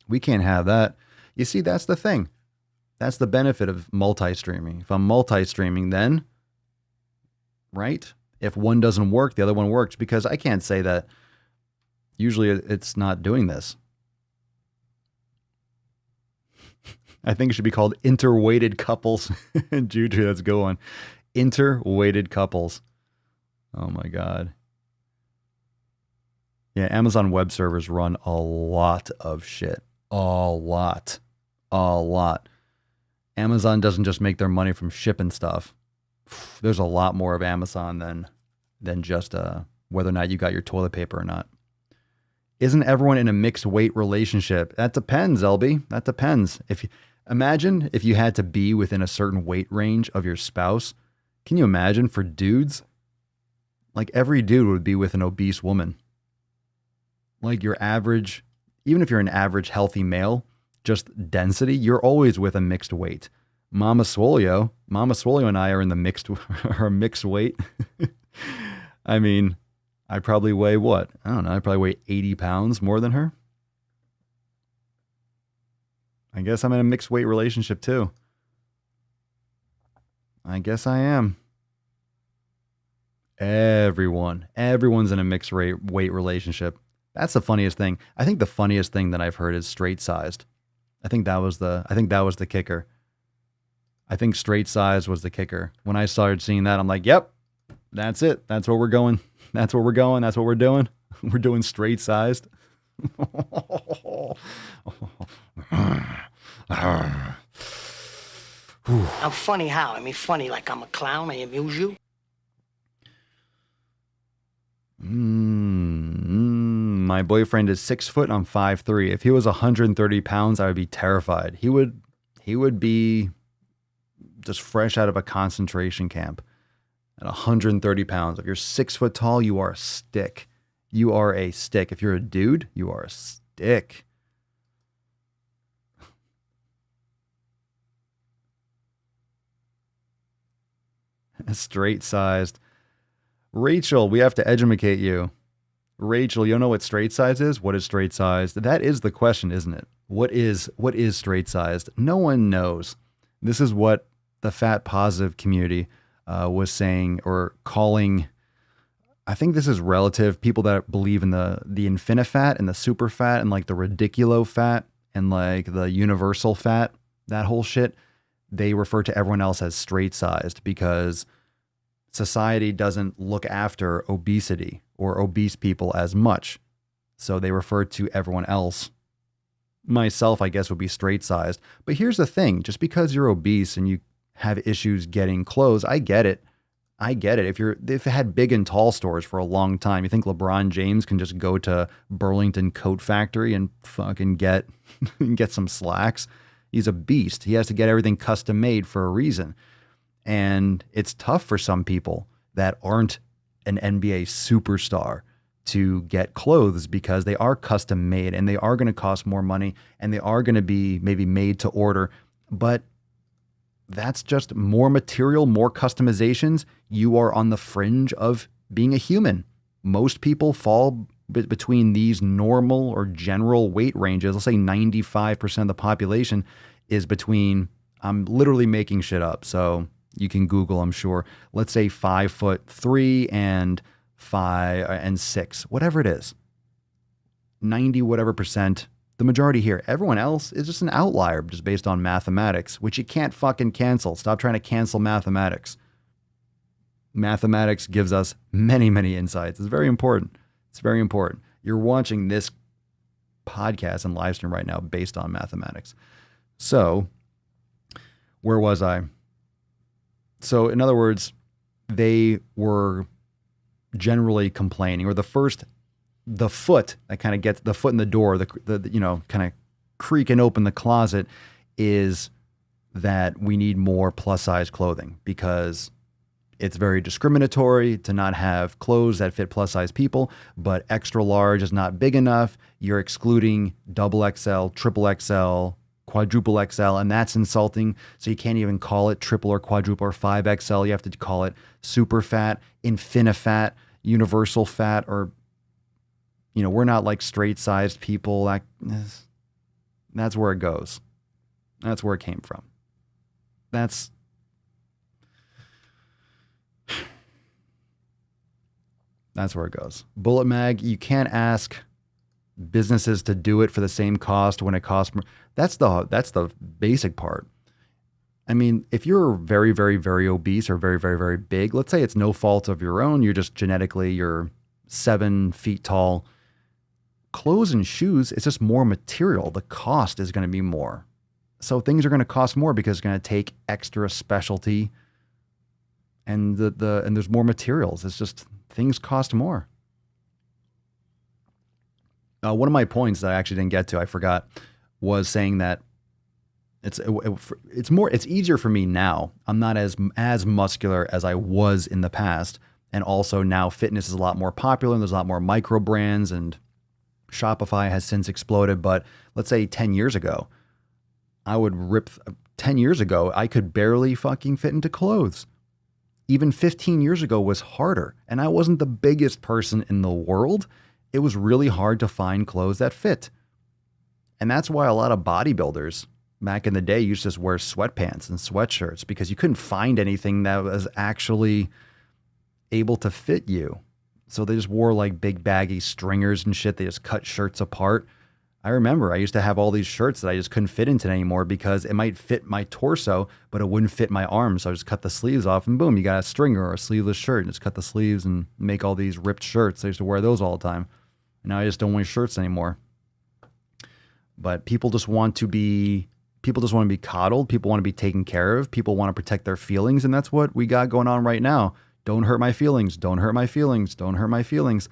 Speaker 2: We can't have that. You see, that's the thing. That's the benefit of multi-streaming. If I'm multi-streaming, then, right? If one doesn't work, the other one works, because I can't say that usually it's not doing this. I think it should be called interweighted couples. Juju, that's a good one. Interweighted couples. Oh my God. Yeah, Amazon web servers run a lot of shit. A lot. Amazon doesn't just make their money from shipping stuff. There's a lot more of Amazon than just whether or not you got your toilet paper or not. Isn't everyone in a mixed weight relationship? That depends, LB. That depends. Imagine if you had to be within a certain weight range of your spouse. Can you imagine for dudes? Like every dude would be with an obese woman. Like your average, even if you're an average healthy male, just density, you're always with a mixed weight. Mama Swolio and I are in the mixed weight. I mean, I probably weigh what? I don't know. I probably weigh 80 pounds more than her. I guess I'm in a mixed weight relationship too. I guess I am. Everyone's in a mixed weight relationship. That's the funniest thing. I think the funniest thing that I've heard is straight sized. I think that was the kicker. I think straight size was the kicker. When I started seeing that, I'm like, yep, that's it. That's where we're going. That's where we're going. That's what we're doing. We're doing straight sized.
Speaker 5: I'm funny how? I mean, funny like I'm a clown. I amuse you.
Speaker 2: My boyfriend is 6 foot and I'm 5'3". If he was 130 pounds, I would be terrified. He would be just fresh out of a concentration camp at 130 pounds. If you're 6 foot tall, you are a stick. You are a stick. If you're a dude, you are a stick. Straight sized. Rachel, we have to educate you. Rachel, you don't know what straight size is? What is straight sized? That is the question, isn't it? What is straight sized? No one knows. This is what the fat positive community was saying or calling. I think this is relative. People that believe in the infinifat and the super fat and like the ridiculo fat and like the universal fat, that whole shit, they refer to everyone else as straight sized because society doesn't look after obesity or obese people as much. So they refer to everyone else. Myself, I guess, would be straight sized. But here's the thing. Just because you're obese and you have issues getting clothes, I get it. If it had big and tall stores for a long time, you think LeBron James can just go to Burlington Coat Factory and fucking get some slacks? He's a beast. He has to get everything custom made for a reason. And it's tough for some people that aren't an NBA superstar to get clothes because they are custom made and they are going to cost more money and they are going to be maybe made to order. But that's just more material, more customizations. You are on the fringe of being a human. Most people fall between these normal or general weight ranges. Let's say 95% of the population is between, I'm literally making shit up, so you can Google, I'm sure. Let's say 5'3" and 5'6", whatever it is. 90 whatever percent. The majority here. Everyone else is just an outlier just based on mathematics, which you can't fucking cancel. Stop trying to cancel mathematics. Mathematics gives us many, many insights. It's very important. It's very important. You're watching this podcast and live stream right now based on mathematics. So, where was I? So, in other words, they were generally complaining, or the foot that kind of gets the foot in the door, the you know, kind of creaking open the closet, is that we need more plus size clothing because it's very discriminatory to not have clothes that fit plus size people, but extra large is not big enough. You're excluding double XL, triple XL, quadruple XL, and that's insulting. So you can't even call it triple or quadruple or 5XL. You have to call it super fat, infinifat, universal fat, or, you know, we're not like straight sized people. That's where it goes. That's where it came from. That's where it goes. Bullet Mag, you can't ask businesses to do it for the same cost when it costs more. That's the basic part. I mean, if you're very, very, very obese or very, very, very big, let's say it's no fault of your own, you're just genetically, you're 7 feet tall. Clothes and shoes, it's just more material. The cost is going to be more. So things are going to cost more because it's going to take extra specialty, and and there's more materials. It's just things cost more. One of my points that I actually didn't get to, I forgot, was saying that it's easier for me now. I'm not as muscular as I was in the past, and also now fitness is a lot more popular and there's a lot more micro brands, and Shopify has since exploded. But let's say 10 years ago, 10 years ago, I could barely fucking fit into clothes. Even 15 years ago was harder, and I wasn't the biggest person in the world. It was really hard to find clothes that fit. And that's why a lot of bodybuilders back in the day used to just wear sweatpants and sweatshirts, because you couldn't find anything that was actually able to fit you. So they just wore like big baggy stringers and shit. They just cut shirts apart. I remember I used to have all these shirts that I just couldn't fit into anymore because it might fit my torso, but it wouldn't fit my arms. So I just cut the sleeves off and boom, you got a stringer or a sleeveless shirt, and just cut the sleeves and make all these ripped shirts. I used to wear those all the time. And now I just don't wear shirts anymore. But people just want to be coddled. People want to be taken care of. People want to protect their feelings. And that's what we got going on right now. Don't hurt my feelings. Don't hurt my feelings. Don't hurt my feelings.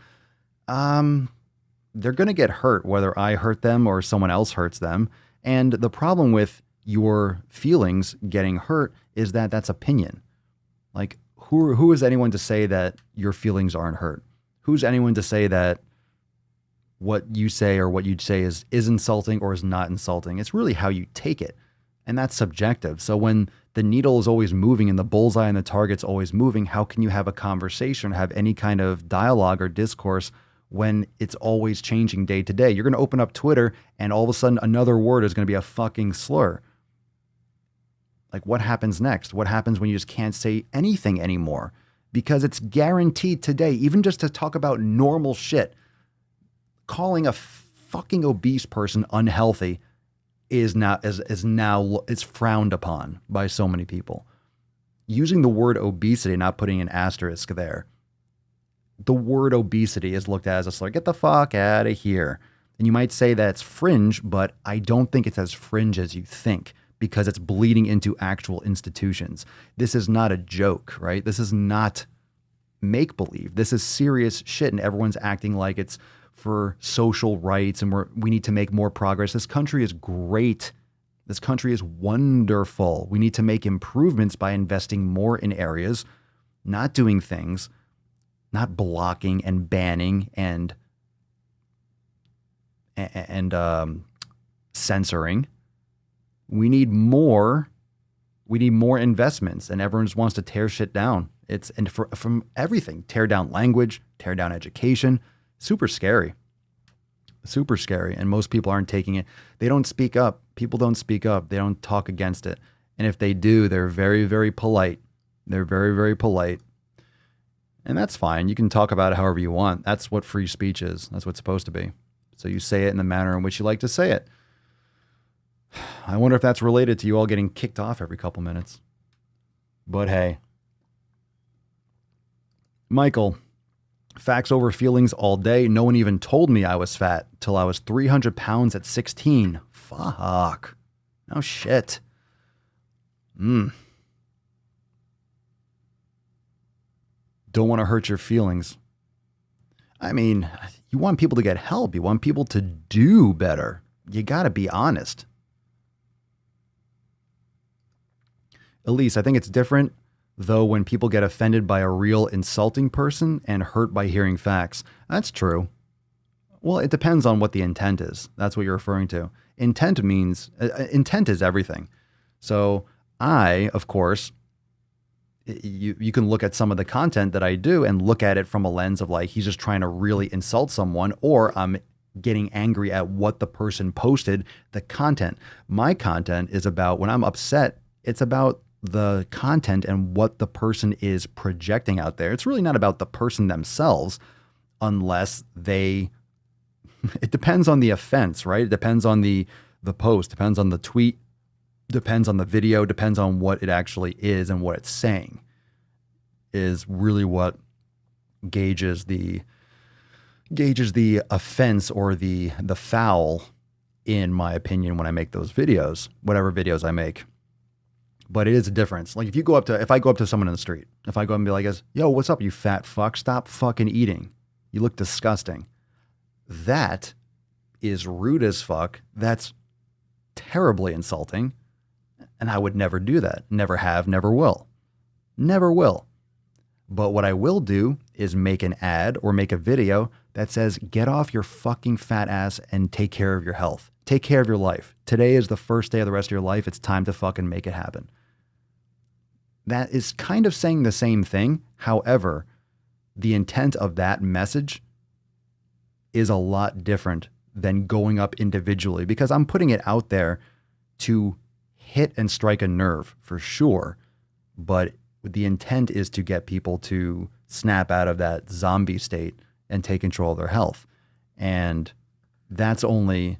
Speaker 2: They're going to get hurt whether I hurt them or someone else hurts them. And the problem with your feelings getting hurt is that that's opinion. Like, who is anyone to say that your feelings aren't hurt? Who's anyone to say that what you say or what you'd say is insulting or is not insulting? It's really how you take it. And that's subjective. So when the needle is always moving and the bullseye and the target's always moving, how can you have a conversation, have any kind of dialogue or discourse when it's always changing day to day? You're going to open up Twitter and all of a sudden another word is going to be a fucking slur. Like, what happens next? What happens when you just can't say anything anymore? Because it's guaranteed today, even just to talk about normal shit, calling a fucking obese person unhealthy is now frowned upon by so many people. Using the word obesity, not putting an asterisk there. The word obesity is looked at as a slur. Get the fuck out of here. And you might say that it's fringe, but I don't think it's as fringe as you think, because it's bleeding into actual institutions. This is not a joke, right? This is not make-believe. This is serious shit, and everyone's acting like it's for social rights and we need to make more progress. This country is great. This country is wonderful. We need to make improvements by investing more in areas, not doing things, not blocking and banning and censoring. We need more We need more investments, and everyone just wants to tear shit down. From everything, tear down language, tear down education. Super scary. Super scary. And most people aren't taking it. They don't speak up. People don't speak up. They don't talk against it. And if they do, they're very, very polite. They're very, very polite. And that's fine. You can talk about it however you want. That's what free speech is. That's what it's supposed to be. So you say it in the manner in which you like to say it. I wonder if that's related to you all getting kicked off every couple minutes. But hey. Michael, facts over feelings all day. No one even told me I was fat till I was 300 pounds at 16. Fuck. No shit. Don't want to hurt your feelings. I mean, you want people to get help. You want people to do better. You got to be honest. Elise, I think it's different, though, when people get offended by a real insulting person and hurt by hearing facts. That's true. Well, it depends on what the intent is. That's what you're referring to. Intent is everything. So I, of course, you can look at some of the content that I do and look at it from a lens of like, he's just trying to really insult someone, or I'm getting angry at what the person posted, the content. My content is about, when I'm upset, it's about the content and what the person is projecting out there. It's really not about the person themselves, unless it depends on the offense, right? It depends on the post, depends on the tweet, depends on the video, depends on what it actually is and what it's saying is really what gauges the offense or the foul, in my opinion, when I make those videos, whatever videos I make. But it is a difference. Like if I go up to someone in the street, if I go up and be like, yo, what's up, you fat fuck? Stop fucking eating. You look disgusting. That is rude as fuck. That's terribly insulting. And I would never do that. Never have, never will. Never will. But what I will do is make an ad or make a video that says, get off your fucking fat ass and take care of your health. Take care of your life. Today is the first day of the rest of your life. It's time to fucking make it happen. That is kind of saying the same thing. However, the intent of that message is a lot different than going up individually, because I'm putting it out there to hit and strike a nerve for sure. But the intent is to get people to snap out of that zombie state and take control of their health. And that's only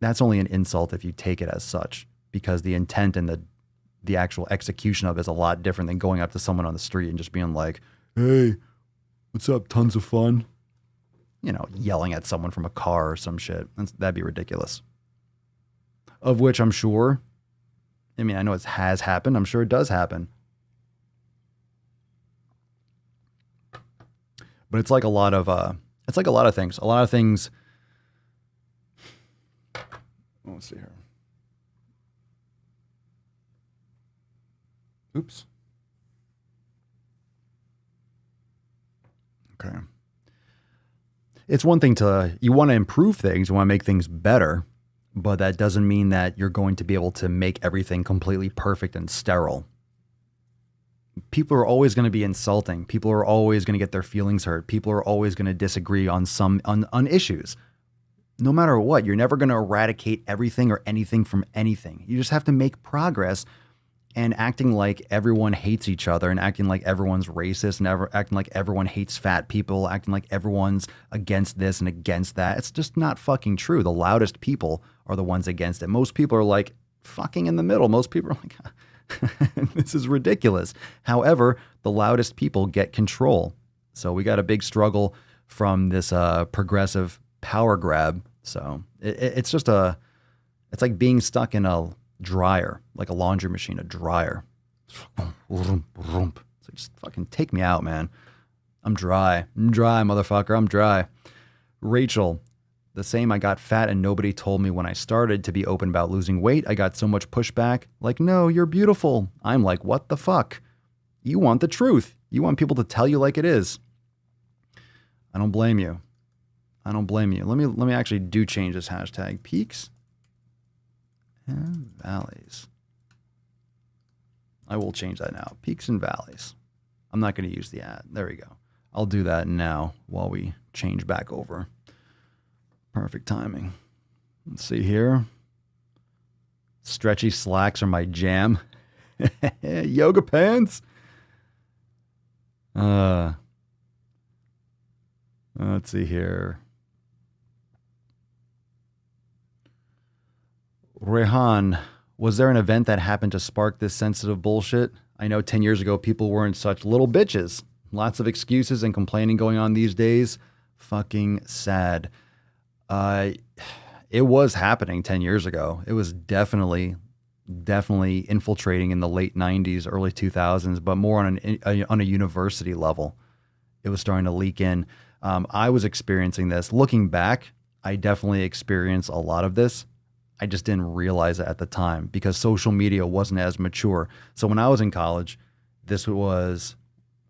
Speaker 2: an insult if you take it as such, because the intent and the actual execution of it is a lot different than going up to someone on the street and just being like, hey, what's up? Tons of fun. You know, yelling at someone from a car or some shit. That'd be ridiculous. Of which I'm sure, I mean, I know it has happened. I'm sure it does happen. But it's like a lot of things. A lot of things. Let's see here. Oops. Okay. It's one thing you want to improve things, you want to make things better, but that doesn't mean that you're going to be able to make everything completely perfect and sterile. People are always going to be insulting. People are always going to get their feelings hurt. People are always going to disagree on on issues. No matter what, you're never going to eradicate everything or anything from anything. You just have to make progress, and acting like everyone hates each other and acting like everyone's racist and acting like everyone hates fat people, acting like everyone's against this and against that. It's just not fucking true. The loudest people are the ones against it. Most people are like fucking in the middle. Most people are like, this is ridiculous. However, the loudest people get control. So we got a big struggle from this progressive power grab. So it's just it's like being stuck in a dryer, like a laundry machine, a dryer. So just fucking take me out, man. I'm dry, motherfucker. I'm dry. Rachel, the same. I got fat and nobody told me when I started to be open about losing weight. I got so much pushback. Like, no, you're beautiful. I'm like, what the fuck? You want the truth. You want people to tell you like it is. I don't blame you. I don't blame you. Let me actually change this hashtag. Peaks and valleys. I will change that now. Peaks and valleys. I'm not going to use the ad. There we go. I'll do that now while we change back over. Perfect timing. Let's see here. Stretchy slacks are my jam. Yoga pants. Let's see here. Rehan, was there an event that happened to spark this sensitive bullshit? I know 10 years ago people weren't such little bitches. Lots of excuses and complaining going on these days. Fucking sad. It was happening 10 years ago. It was definitely infiltrating in the late 90s, early 2000s, but more on a university level. It was starting to leak in. I was experiencing this. Looking back, I definitely experienced a lot of this. I just didn't realize it at the time because social media wasn't as mature. So when I was in college, this was,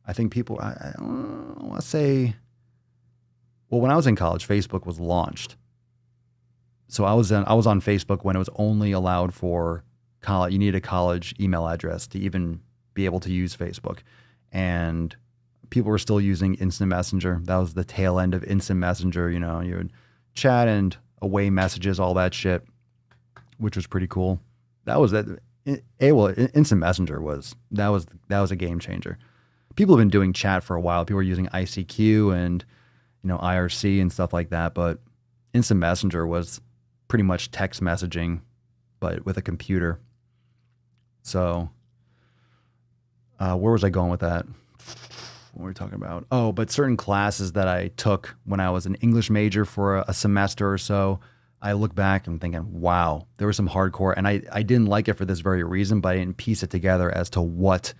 Speaker 2: I think people, I want to say, well, when I was in college, Facebook was launched. So I was on Facebook when it was only allowed for college. You needed a college email address to even be able to use Facebook. And people were still using Instant Messenger. That was the tail end of Instant Messenger. You know, you would chat and away messages, all that shit, which was pretty cool. That was that. Well, Instant Messenger was a game changer. People have been doing chat for a while. People were using ICQ and IRC and stuff like that. But Instant Messenger was pretty much text messaging, but with a computer. So, where was I going with that? What were we talking about? Oh, but certain classes that I took when I was an English major for a semester or so, I look back and thinking, wow, there was some hardcore, and I didn't like it for this very reason, but I didn't piece it together as to what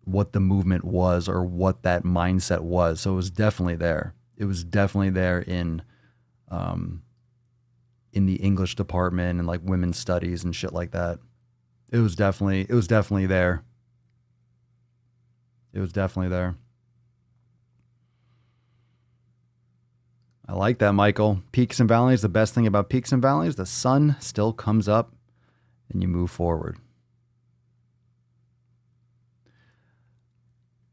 Speaker 2: the movement was or what that mindset was. So it was definitely there. It was definitely there in the English department and like women's studies and shit like that. It was definitely there. It was definitely there. I like that, Michael. Peaks and valleys. The best thing about peaks and valleys, the sun still comes up and you move forward.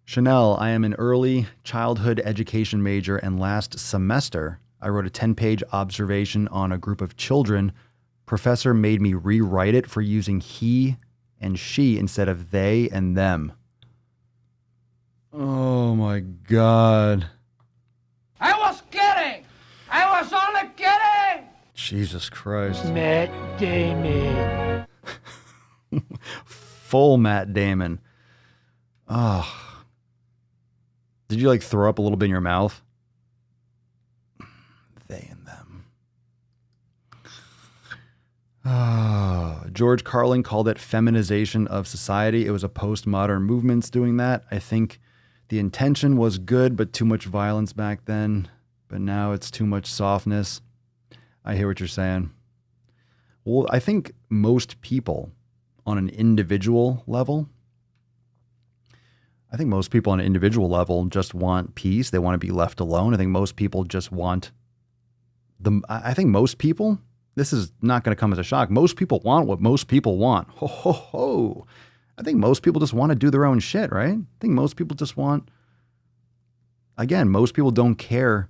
Speaker 2: Chanel, I am an early childhood education major, and last semester I wrote a 10-page observation on a group of children. Professor made me rewrite it for using he and she instead of they and them. Oh my God.
Speaker 6: I was kidding! I was only kidding!
Speaker 2: Jesus Christ.
Speaker 5: Matt Damon.
Speaker 2: Full Matt Damon. Oh. Did you like throw up a little bit in your mouth? They and them. Oh. George Carlin called it feminization of society. It was a postmodern movements doing that. I think the intention was good, but too much violence back then. But now it's too much softness. I hear what you're saying. Well, I think most people on an individual level, just want peace. They want to be left alone. I think most people just want this is not going to come as a shock. Most people want what most people want. Ho, ho, ho. I think most people just want to do their own shit, right? I think most people just want, again, most people don't care.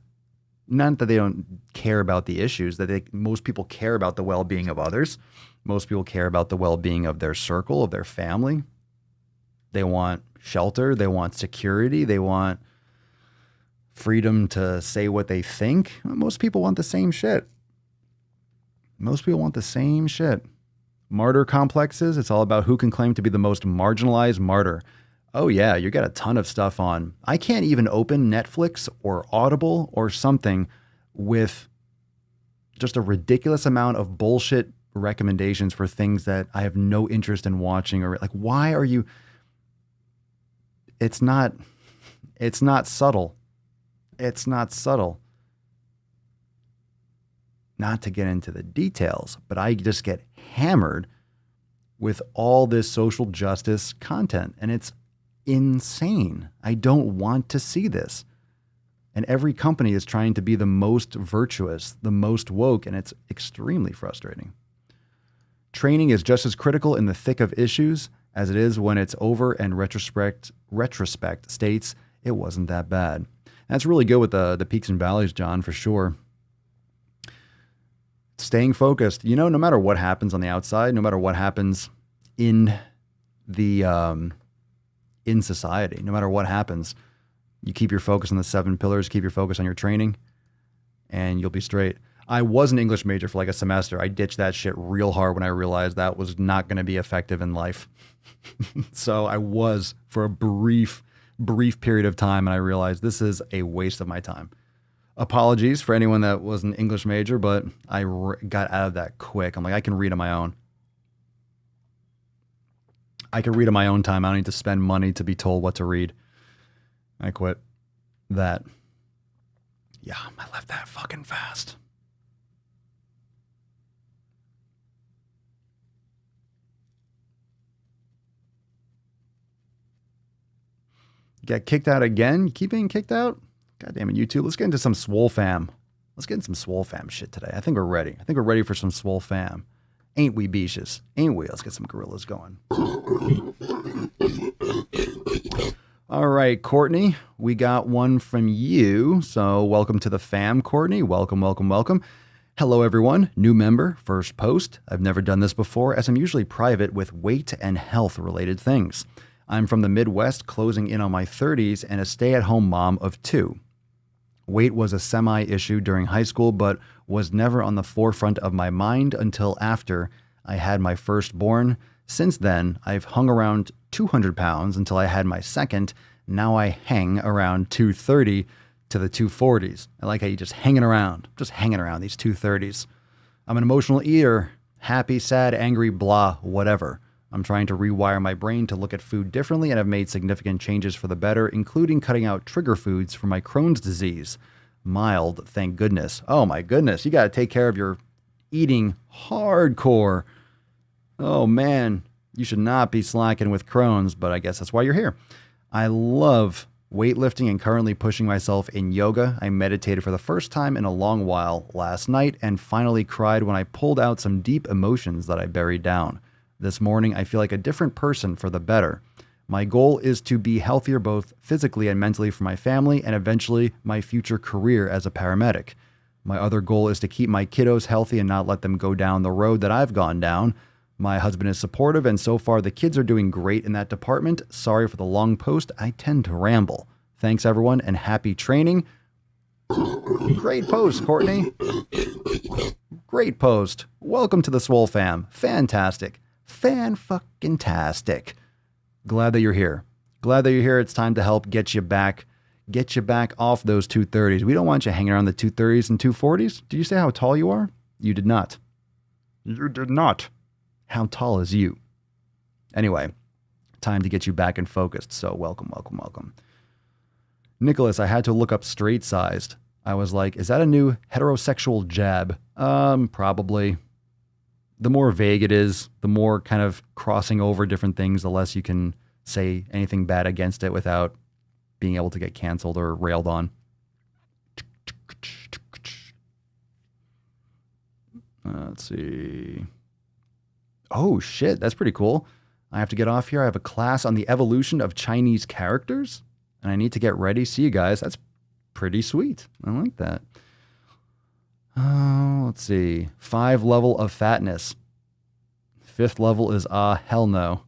Speaker 2: Not that they don't care about the issues, most people care about the well-being of others. Most people care about the well-being of their circle, of their family. They want shelter. They want security. They want freedom to say what they think. Most people want the same shit. Martyr complexes. It's all about who can claim to be the most marginalized martyr. Oh yeah, you got a ton of stuff on. I can't even open Netflix or Audible or something with just a ridiculous amount of bullshit recommendations for things that I have no interest in watching, or like, why are you? It's not subtle. It's not subtle. Not to get into the details, but I just get hammered with all this social justice content, and it's insane. I don't want to see this. And every company is trying to be the most virtuous, the most woke, and it's extremely frustrating. Training is just as critical in the thick of issues as it is when it's over and retrospect states it wasn't that bad. And that's really good with the peaks and valleys, John, for sure. Staying focused, no matter what happens on the outside, no matter what happens in the in society, no matter what happens, you keep your focus on the 7 pillars, keep your focus on your training, and you'll be straight. I was an English major for like a semester. I ditched that shit real hard when I realized that was not going to be effective in life. So I was for a brief period of time, and I realized this is a waste of my time. Apologies for anyone that was an English major, but I got out of that quick. I'm like, I can read on my own. I can read on my own time. I don't need to spend money to be told what to read. I quit that. Yeah, I left that fucking fast. Get kicked out again? Keep being kicked out? God damn it, YouTube. Let's get into some Swole fam. Let's get into some Swole fam shit today. I think we're ready. I think we're ready for some Swole fam. Ain't we, beaches? Ain't we? Let's get some gorillas going. All right, Courtney, we got one from you. So welcome to the fam, Courtney. Welcome, welcome, welcome. Hello, everyone. New member, first post. I've never done this before, as I'm usually private with weight and health-related things. I'm from the Midwest, closing in on my 30s, and a stay-at-home mom of 2. Weight was a semi-issue during high school, but was never on the forefront of my mind until after I had my firstborn. Since then, I've hung around 200 pounds until I had my second. Now I hang around 230 to the 240s. I like how you just hanging around these 230s. I'm an emotional eater, happy, sad, angry, blah, whatever. I'm trying to rewire my brain to look at food differently, and I've made significant changes for the better, including cutting out trigger foods for my Crohn's disease. Mild, thank goodness. Oh my goodness, you got to take care of your eating hardcore. Oh man, you should not be slacking with Crohn's, but I guess that's why you're here. I love weightlifting and currently pushing myself in yoga. I meditated for the first time in a long while last night and finally cried when I pulled out some deep emotions that I buried down. This morning, I feel like a different person for the better. My goal is to be healthier both physically and mentally for my family and eventually my future career as a paramedic. My other goal is to keep my kiddos healthy and not let them go down the road that I've gone down. My husband is supportive, and so far the kids are doing great in that department. Sorry for the long post. I tend to ramble. Thanks, everyone, and happy training. Great post, Courtney. Great post. Welcome to the Swole fam. Fantastic. Fan-fucking-tastic. Glad that you're here. Glad that you're here. It's time to help get you back off those 230s. We don't want you hanging around the 230s and 240s. Did you say how tall you are? You did not. You did not. How tall is you? Anyway, time to get you back and focused. So welcome, welcome, welcome. Nicholas, I had to look up straight-sized. I was like, is that a new heterosexual jab? Probably. The more vague it is, the more kind of crossing over different things, the less you can say anything bad against it without being able to get canceled or railed on. Let's see. Oh, shit. That's pretty cool. I have to get off here. I have a class on the evolution of Chinese characters, and I need to get ready. See you guys. That's pretty sweet. I like that. Let's see. 5 level of fatness. 5th level is hell no.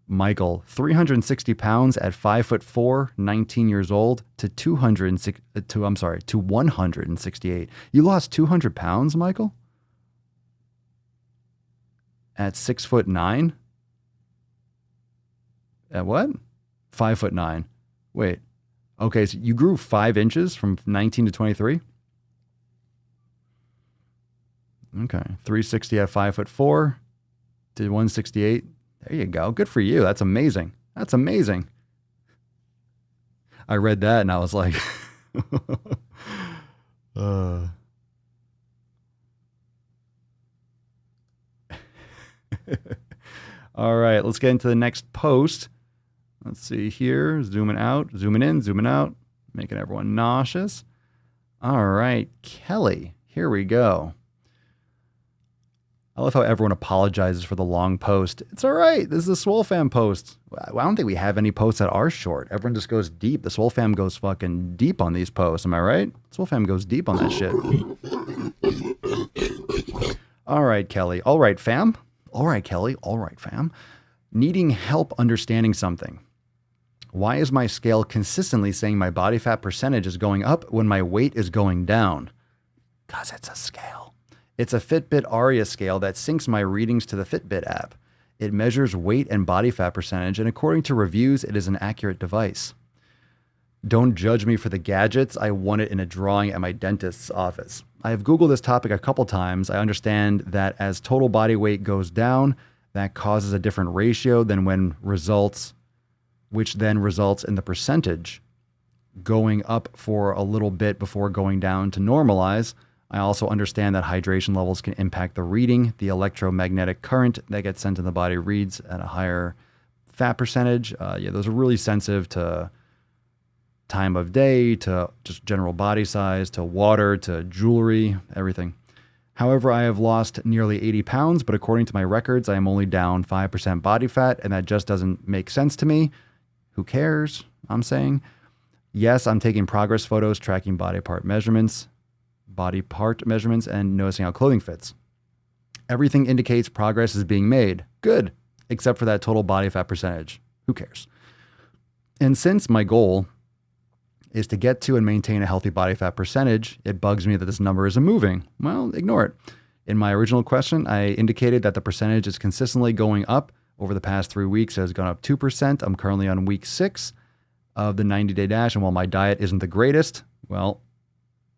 Speaker 2: Michael, 360 pounds at 5'4", 19 years old to 168. You lost 200 pounds, Michael? At 6'9"? At what? 5'9". Wait. Okay, so you grew 5 inches from 19 to 23? Okay. 360 at 5'4" to 168. There you go. Good for you. That's amazing. That's amazing. I read that and I was like, All right, let's get into the next post. Let's see here. Zooming out, zooming in, zooming out, making everyone nauseous. All right, Kelly, here we go. I love how everyone apologizes for the long post. It's all right. This is a Swole fam post. I don't think we have any posts that are short. Everyone just goes deep. The Swole fam goes fucking deep on these posts. Am I right? Swole fam goes deep on that shit. All right, Kelly. All right, fam. All right, Kelly. All right, fam. Needing help understanding something. Why is my scale consistently saying my body fat percentage is going up when my weight is going down? Because it's a scale. It's a Fitbit Aria scale that syncs my readings to the Fitbit app. It measures weight and body fat percentage, and according to reviews, it is an accurate device. Don't judge me for the gadgets. I won it in a drawing at my dentist's office. I have Googled this topic a couple times. I understand that as total body weight goes down, that causes a different ratio than which then results in the percentage going up for a little bit before going down to normalize. I also understand that hydration levels can impact the reading. The electromagnetic current that gets sent in the body reads at a higher fat percentage. Those are really sensitive to time of day, to just general body size, to water, to jewelry, everything. However, I have lost nearly 80 pounds, but according to my records, I am only down 5% body fat, and that just doesn't make sense to me. Who cares? I'm saying. Yes, I'm taking progress photos, tracking body part measurements, and noticing how clothing fits. Everything indicates progress is being made. Good. Except for that total body fat percentage. Who cares? And since my goal is to get to and maintain a healthy body fat percentage, it bugs me that this number isn't moving. Well, ignore it. In my original question, I indicated that the percentage is consistently going up. Over the past 3 weeks, it has gone up 2%. I'm currently on week 6 of the 90-day dash, and while my diet isn't the greatest, well,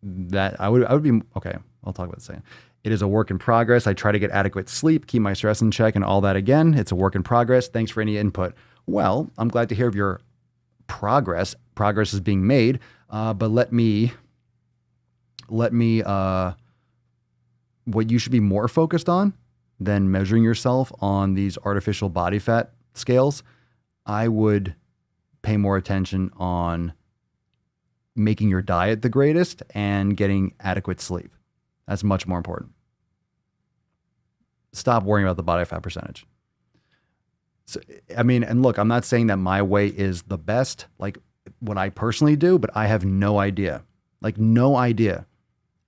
Speaker 2: that I would be okay. I'll talk about it in a second. It is a work in progress. I try to get adequate sleep, keep my stress in check, and all that. Again, it's a work in progress. Thanks for any input. Well, I'm glad to hear of your progress. Progress is being made, but let me. What you should be more focused on than measuring yourself on these artificial body fat scales, I would pay more attention on making your diet the greatest and getting adequate sleep. That's much more important. Stop worrying about the body fat percentage. So, I mean, and look, I'm not saying that my way is the best, like what I personally do, but I have no idea. Like, no idea.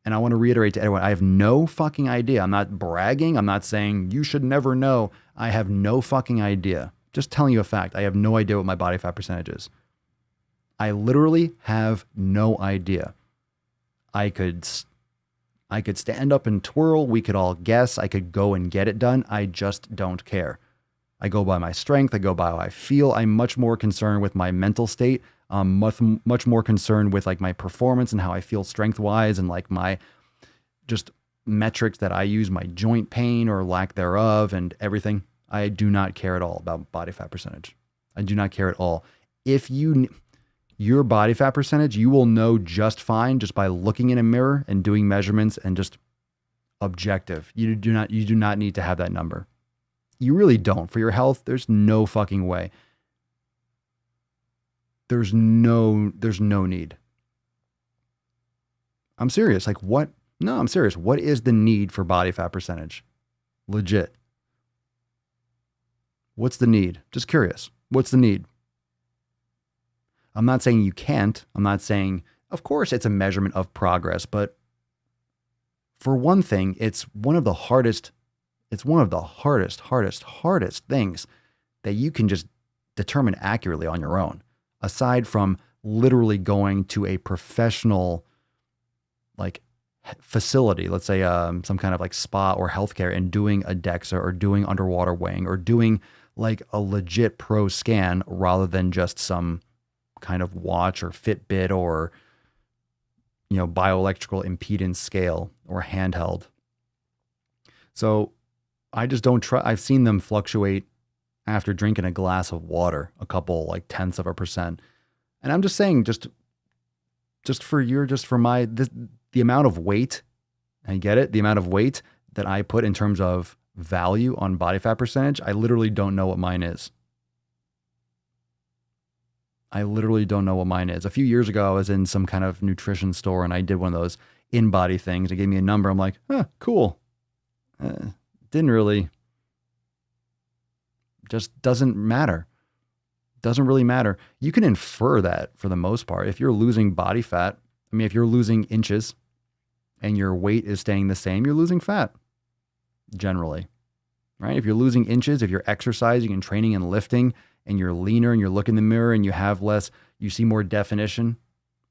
Speaker 2: And I want to reiterate to everyone, I have no fucking idea. I'm not bragging. I'm not saying you should never know. I have no fucking idea. Just telling you a fact. I have no idea what my body fat percentage is. I literally have no idea. I could stand up and twirl. We could all guess. I could go and get it done. I just don't care. I go by my strength. I go by how I feel. I'm much more concerned with my mental state. Much more concerned with like my performance and how I feel strength wise and like my just metrics that I use, my joint pain or lack thereof and everything. I do not care at all about body fat percentage. I do not care at all. If your body fat percentage, you will know just fine just by looking in a mirror and doing measurements and just objective. You do not need to have that number. You really don't. For your health, there's no fucking way. There's no need. I'm serious. Like what? No, I'm serious. What is the need for body fat percentage? Legit. What's the need? Just curious. What's the need? I'm not saying you can't. I'm not saying, of course, it's a measurement of progress, but for one thing, it's one of the hardest things that you can just determine accurately on your own. Aside from literally going to a professional like facility, let's say some kind of like spa or healthcare and doing a DEXA or doing underwater weighing or doing like a legit pro scan rather than just some kind of watch or Fitbit or, bioelectrical impedance scale or handheld. So I just don't try. I've seen them fluctuate after drinking a glass of water, a couple like tenths of a percent. And I'm just saying, the amount of weight, I get it, the amount of weight that I put in terms of value on body fat percentage, I literally don't know what mine is. A few years ago, I was in some kind of nutrition store and I did one of those in-body things. It gave me a number. I'm like, cool. didn't really, just doesn't matter. Doesn't really matter. You can infer that for the most part. If you're losing body fat, I mean, if you're losing inches and your weight is staying the same, you're losing fat generally, right? If you're losing inches, if you're exercising and training and lifting and you're leaner and you look in the mirror and you have less, you see more definition,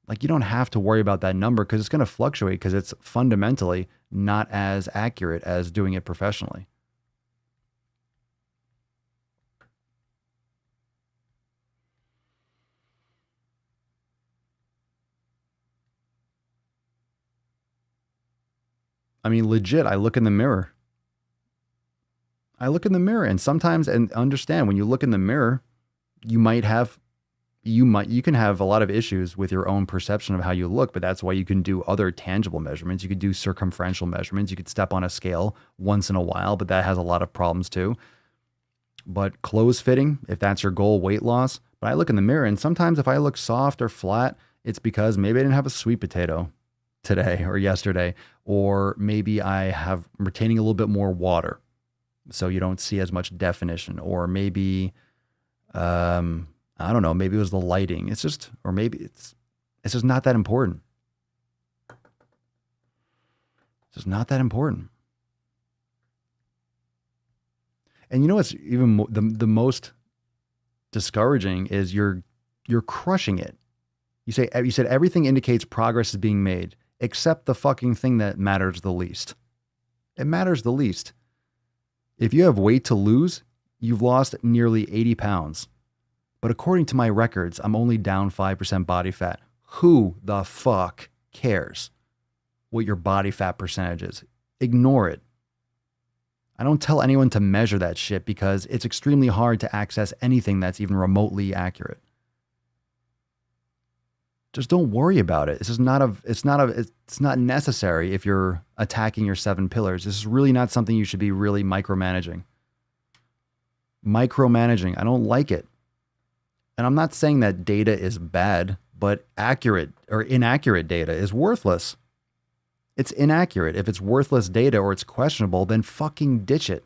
Speaker 2: like you don't have to worry about that number because it's going to fluctuate because it's fundamentally not as accurate as doing it professionally. I mean, legit, I look in the mirror. And sometimes, and understand, when you look in the mirror, you can have a lot of issues with your own perception of how you look, but that's why you can do other tangible measurements. You could do circumferential measurements. You could step on a scale once in a while, but that has a lot of problems too. But clothes fitting, if that's your goal, weight loss. But I look in the mirror, and sometimes if I look soft or flat, it's because maybe I didn't have a sweet potato today or yesterday, or maybe I'm retaining a little bit more water, so you don't see as much definition, or maybe, I don't know, maybe it was the lighting. It's just, or maybe it's just not that important. It's just not that important. And you know what's even the most discouraging is you're crushing it. You said everything indicates progress is being made, except the fucking thing that matters the least. It matters the least. If you have weight to lose, you've lost nearly 80 pounds. But according to my records, I'm only down 5% body fat. Who the fuck cares what your body fat percentage is? Ignore it. I don't tell anyone to measure that shit because it's extremely hard to access anything that's even remotely accurate. Just don't worry about it. It's not necessary if you're attacking your 7 pillars. This is really not something you should be really micromanaging. I don't like it. And I'm not saying that data is bad, but accurate or inaccurate data is worthless. It's inaccurate. If it's worthless data or it's questionable, then fucking ditch it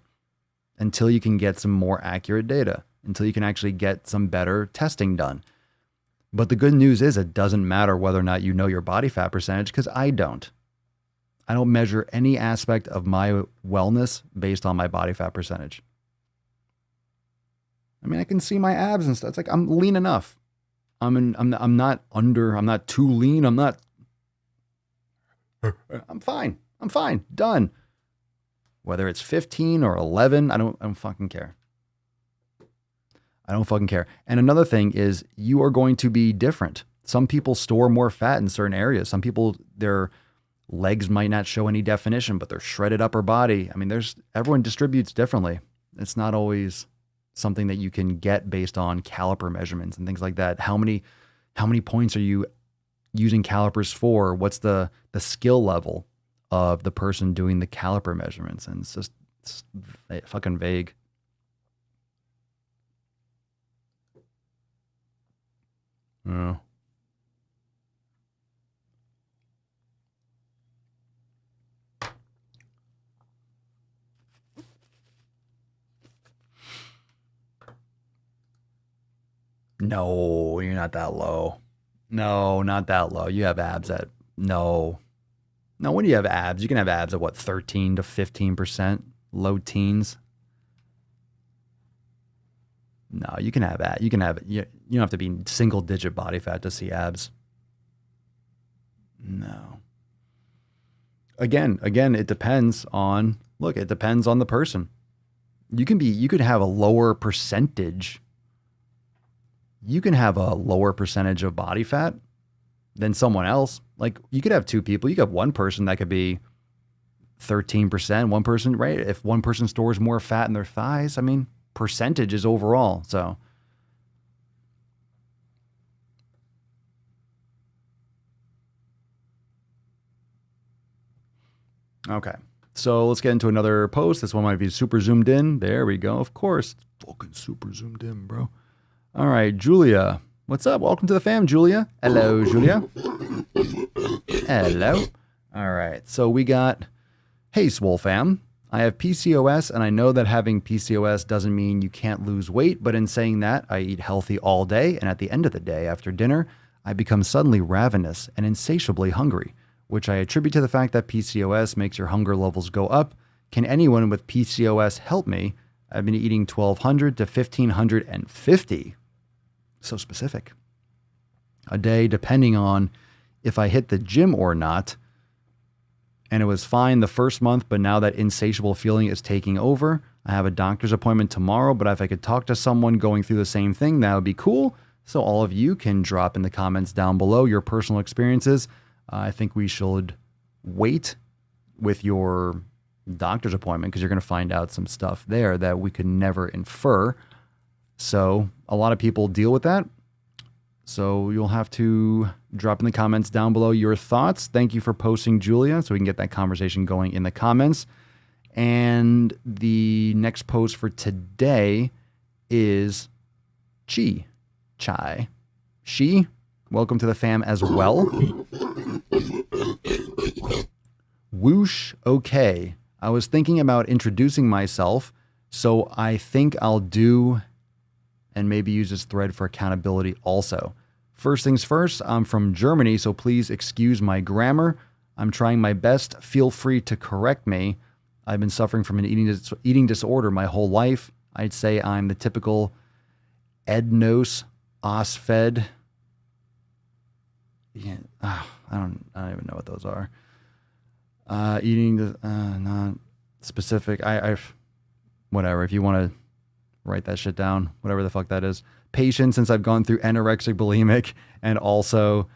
Speaker 2: until you can get some more accurate data, until you can actually get some better testing done. But the good news is it doesn't matter whether or not you know your body fat percentage, because I don't. I don't measure any aspect of my wellness based on my body fat percentage. I mean, I can see my abs and stuff. It's like I'm lean enough. I'm not too lean. I'm fine. I'm fine. Done. Whether it's 15 or 11, I don't fucking care. I don't fucking care. And another thing is you are going to be different. Some people store more fat in certain areas. Some people, their legs might not show any definition, but they're shredded upper body. I mean, everyone distributes differently. It's not always something that you can get based on caliper measurements and things like that. How many points are you using calipers for? What's the skill level of the person doing the caliper measurements? And it's fucking vague. Oh. No, you're not that low. No, not that low. You have abs at no. When do you have abs? You can have abs at what, 13 to 15%, low teens. No, you can have abs. You don't have to be single digit body fat to see abs. No. Again, it depends on the person. You could have a lower percentage. You can have a lower percentage of body fat than someone else. Like you could have two people. You could have one person that could be 13%, one person, right? If one person stores more fat in their thighs, I mean, percentages overall. So okay. So let's get into another post. This one might be super zoomed in. There we go. Of course. Fucking super zoomed in, bro. All right, Julia. What's up? Welcome to the fam, Julia. Hello, Julia. Hello. All right. So we got, hey, Swole fam. I have PCOS, and I know that having PCOS doesn't mean you can't lose weight, but in saying that, I eat healthy all day, and at the end of the day, after dinner, I become suddenly ravenous and insatiably hungry, which I attribute to the fact that PCOS makes your hunger levels go up. Can anyone with PCOS help me? I've been eating 1,200 to 1,550, so specific, a day, depending on if I hit the gym or not. And it was fine the first month, but now that insatiable feeling is taking over. I have a doctor's appointment tomorrow, but if I could talk to someone going through the same thing, that would be cool. So all of you can drop in the comments down below your personal experiences. I think we should wait with your doctor's appointment because you're going to find out some stuff there that we could never infer. So a lot of people deal with that. So you'll have to drop in the comments down below your thoughts. Thank you for posting, Julia, so we can get that conversation going in the comments. And the next post for today is Chai. She, welcome to the fam as well. Whoosh, okay. I was thinking about introducing myself, so I think I'll do and maybe use this thread for accountability also. First things first, I'm from Germany, so please excuse my grammar. I'm trying my best. Feel free to correct me. I've been suffering from an eating disorder my whole life. I'd say I'm the typical Ednos Osfed. Yeah, I don't even know what those are. Not specific. Whatever. If you want to write that shit down, whatever the fuck that is. Patient, since I've gone through anorexic, bulimic, and also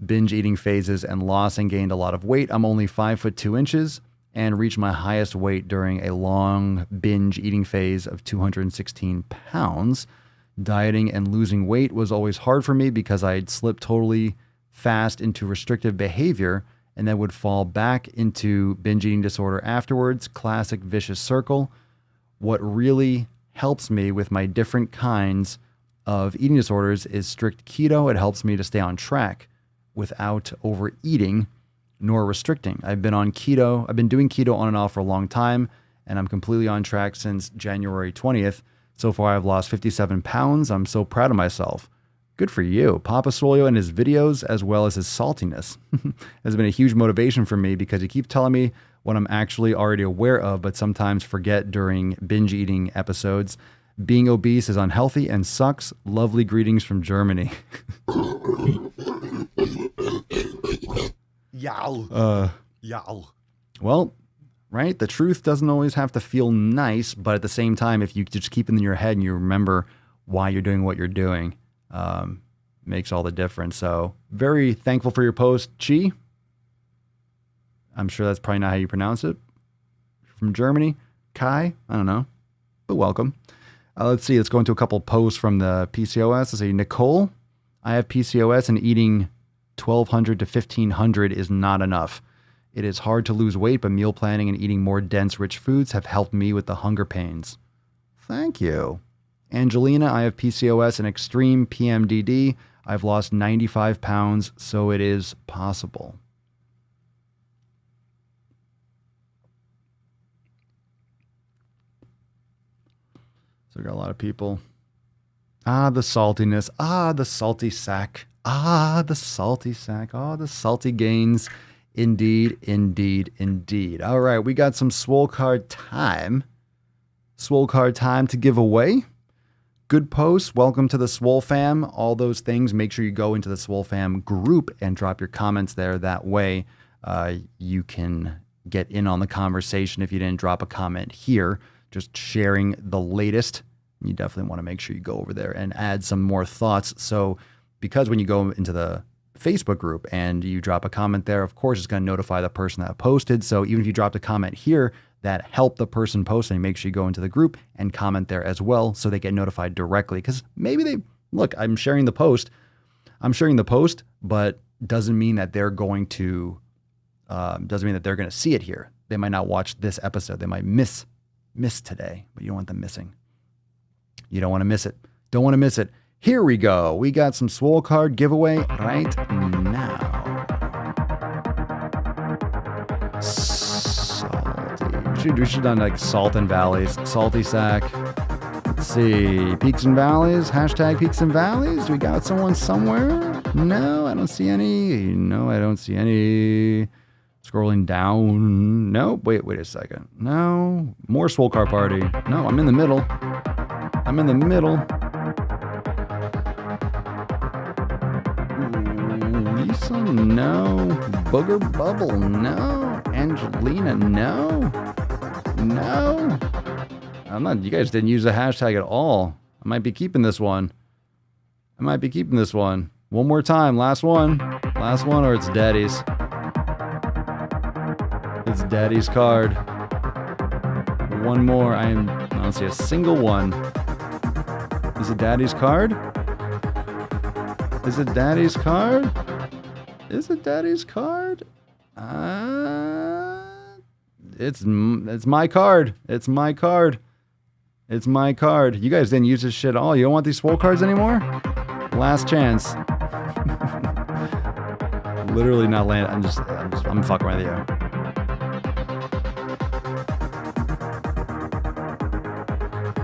Speaker 2: binge eating phases and lost and gained a lot of weight. I'm only 5'2" and reached my highest weight during a long binge eating phase of 216 pounds. Dieting and losing weight was always hard for me because I'd slip totally fast into restrictive behavior and then would fall back into binge eating disorder afterwards. Classic vicious circle. What really helps me with my different kinds of eating disorders is strict keto. It helps me to stay on track without overeating nor restricting. I've been doing keto on and off for a long time, and I'm completely on track since January 20th. So far, I've lost 57 pounds. I'm so proud of myself. Good for you. Papa Swolio and his videos, as well as his saltiness, has been a huge motivation for me because he keeps telling me what I'm actually already aware of, but sometimes forget during binge eating episodes. Being obese is unhealthy and sucks. Lovely greetings from Germany.
Speaker 4: Yow. Yow.
Speaker 2: Well, right? The truth doesn't always have to feel nice, but at the same time, if you just keep it in your head and you remember why you're doing what you're doing, makes all the difference. So very thankful for your post, Chi. I'm sure that's probably not how you pronounce it. From Germany, Kai, I don't know, but welcome. Let's see, let's go into a couple posts from the PCOS. Let's see, Nicole, I have PCOS and eating 1,200 to 1,500 is not enough. It is hard to lose weight, but meal planning and eating more dense, rich foods have helped me with the hunger pains. Thank you. Angelina, I have PCOS and extreme PMDD. I've lost 95 pounds, so it is possible. So we got a lot of people. The saltiness. The salty sack. The salty sack. The salty gains. Indeed, indeed, indeed. All right, we got some Swole card time. Swole card time to give away. Good post. Welcome to the Swole fam. All those things. Make sure you go into the Swole fam group and drop your comments there. That way you can get in on the conversation if you didn't drop a comment here. Just sharing the latest. You definitely want to make sure you go over there and add some more thoughts. So because when you go into the Facebook group and you drop a comment there, of course, it's going to notify the person that posted. So even if you dropped a comment here that helped the person posting, make sure you go into the group and comment there as well so they get notified directly. Because maybe I'm sharing the post, but doesn't mean that they're going to see it here. They might not watch this episode. They might miss today, but you don't want them missing. You don't want to miss it. Don't want to miss it. Here we go. We got some Swole card giveaway right now. Salty. we should have done like salt and valleys. Salty sack. Let's see. Peaks and valleys. Hashtag peaks and valleys. Do we got someone somewhere? No, I don't see any. No, I don't see any. Scrolling down. No, wait a second. No. More Swole Car Party. No, I'm in the middle. I'm in the middle. Lisa, no. Booger Bubble, no. Angelina, no. No. I'm not, you guys didn't use the hashtag at all. I might be keeping this one. One more time, last one. Last one, or it's Daddy's. It's Daddy's card. One more. I don't see a single one. Is it Daddy's card? Is it Daddy's card? Is it Daddy's card? It's my card. It's my card. It's my card. You guys didn't use this shit at all. You don't want these Swole cards anymore? Last chance. Literally not land. I'm fucking with you.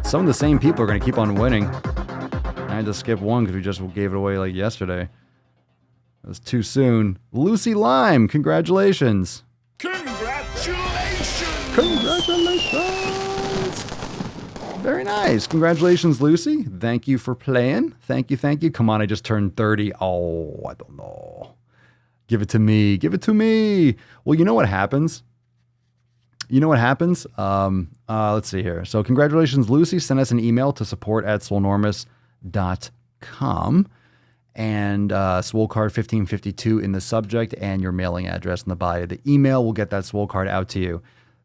Speaker 2: Some of the same people are going to keep on winning. I had to skip one because we just gave it away like yesterday. It was too soon. Lucy Lime, congratulations. Congratulations. Very nice. Congratulations, Lucy. Thank you for playing. Thank you. Come on, I just turned 30. Oh, I don't know. Give it to me. Well, you know what happens? Let's see here. So congratulations, Lucy. Send us an email to support@swolenormous.com and Swole Card 1552 in the subject and your mailing address in the body of the email. We'll get that Swole Card out to you.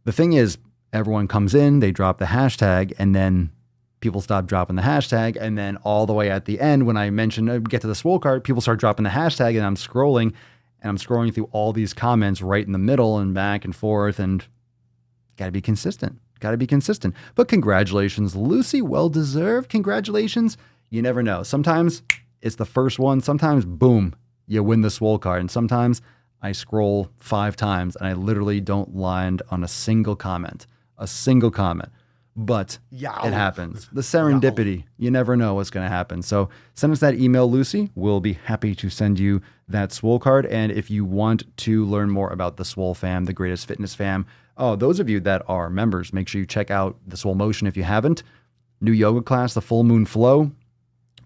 Speaker 2: The thing is, everyone comes in, they drop the hashtag, and then people stop dropping the hashtag. And then all the way at the end, when I mention get to the Swole Card, people start dropping the hashtag, and I'm scrolling through all these comments right in the middle and back and forth, and got to be consistent. But congratulations, Lucy. Well deserved. Congratulations. You never know. Sometimes it's the first one. Sometimes, boom, you win the Swole Card. And sometimes I scroll 5 times and I literally don't land on a single comment. But it happens. The serendipity. You never know what's going to happen. So send us that email, Lucy. We'll be happy to send you that Swole Card. And if you want to learn more about the Swole fam, the greatest fitness fam, those of you that are members, make sure you check out the Swole Motion if you haven't. New yoga class, the Full Moon Flow,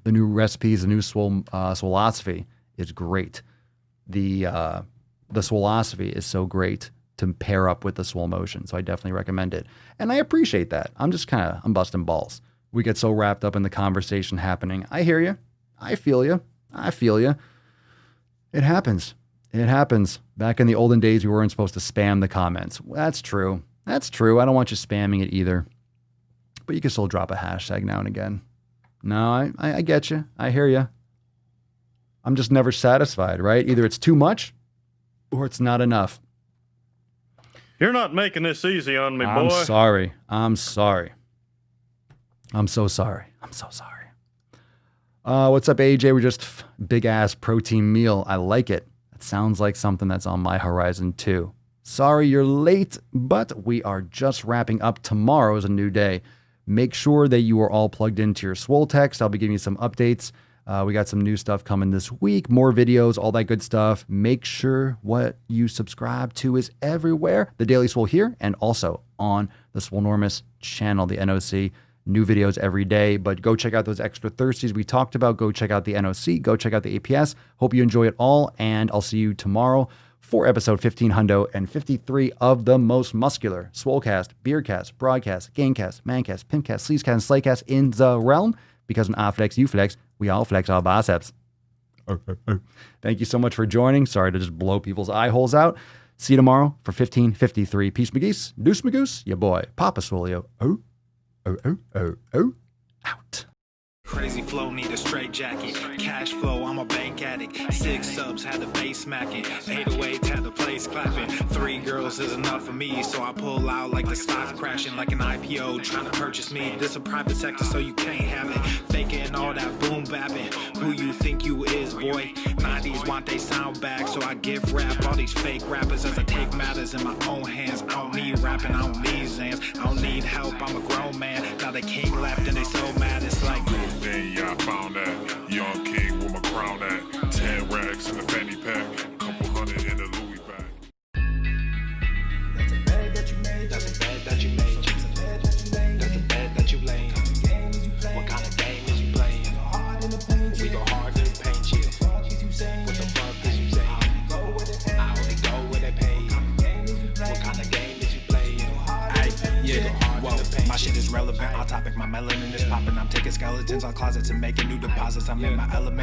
Speaker 2: the new recipes, the new Swolosophy is great. The Swolosophy is so great to pair up with the Swole Motion. So I definitely recommend it. And I appreciate that. I'm busting balls. We get so wrapped up in the conversation happening. I hear you. I feel you. It happens. Back in the olden days, we weren't supposed to spam the comments. That's true. I don't want you spamming it either. But you can still drop a hashtag now and again. No, I get you. I hear you. I'm just never satisfied, right? Either it's too much or it's not enough.
Speaker 4: You're not making this easy on me, boy.
Speaker 2: I'm sorry. I'm so sorry. What's up, AJ? We're just big ass protein meal. I like it. It sounds like something that's on my horizon too. Sorry you're late, but we are just wrapping up. Tomorrow is a new day. Make sure that you are all plugged into your Swole text. I'll be giving you some updates. We got some new stuff coming this week, more videos, all that good stuff. Make sure what you subscribe to is everywhere. The Daily Swole here and also on the Swolenormous channel, the NOC. New videos every day, but go check out those extra thirsties we talked about. Go check out the NOC. Go check out the APS. Hope you enjoy it all, and I'll see you tomorrow for episode 1553 of the most muscular Swolecast, Beercast, Broadcast, Gamecast, Mancast, Pimpcast, Sleazecast, and Slaycast in the realm. Because when I flex, you flex, we all flex our biceps. Thank you so much for joining. Sorry to just blow people's eye holes out. See you tomorrow for 1553. Peace, McGeese. Deuce, Magoose. Your boy, Papa Swolio. Out.
Speaker 1: Crazy flow, need a straight jacket. Cash flow, I'm a bank addict. 6 subs, had the bass smacking. 808s, had the place clapping. 3 girls is enough for me, so I pull out like the stock crashing. Like an IPO, trying to purchase me. This a private sector, so you can't have it. Faking all that boom bapping. Who you think you is, boy? 90s want they sound back, so I give rap all these fake rappers as I take matters in my own hands. I don't need rapping, I don't need zen. exams. I don't need help, I'm a grown man. Now the king left and they so mad, it's like,
Speaker 7: Then yeah, I found that young king with my crown at 10 racks in the fanny pack, couple hundred in the Louis bag.
Speaker 1: that's a bed that you made. That's a bed that you made. That's the bed that you laid. What kind of game is you playing? We go hard in the paint, yeah. What the fuck is you saying? I only go where they pay. What kind of game is you playing? Yeah, whoa, my shit is relevant. On topic, my melanin is popping. I'm taking skeletons on closets and making new deposits. I'm in my element.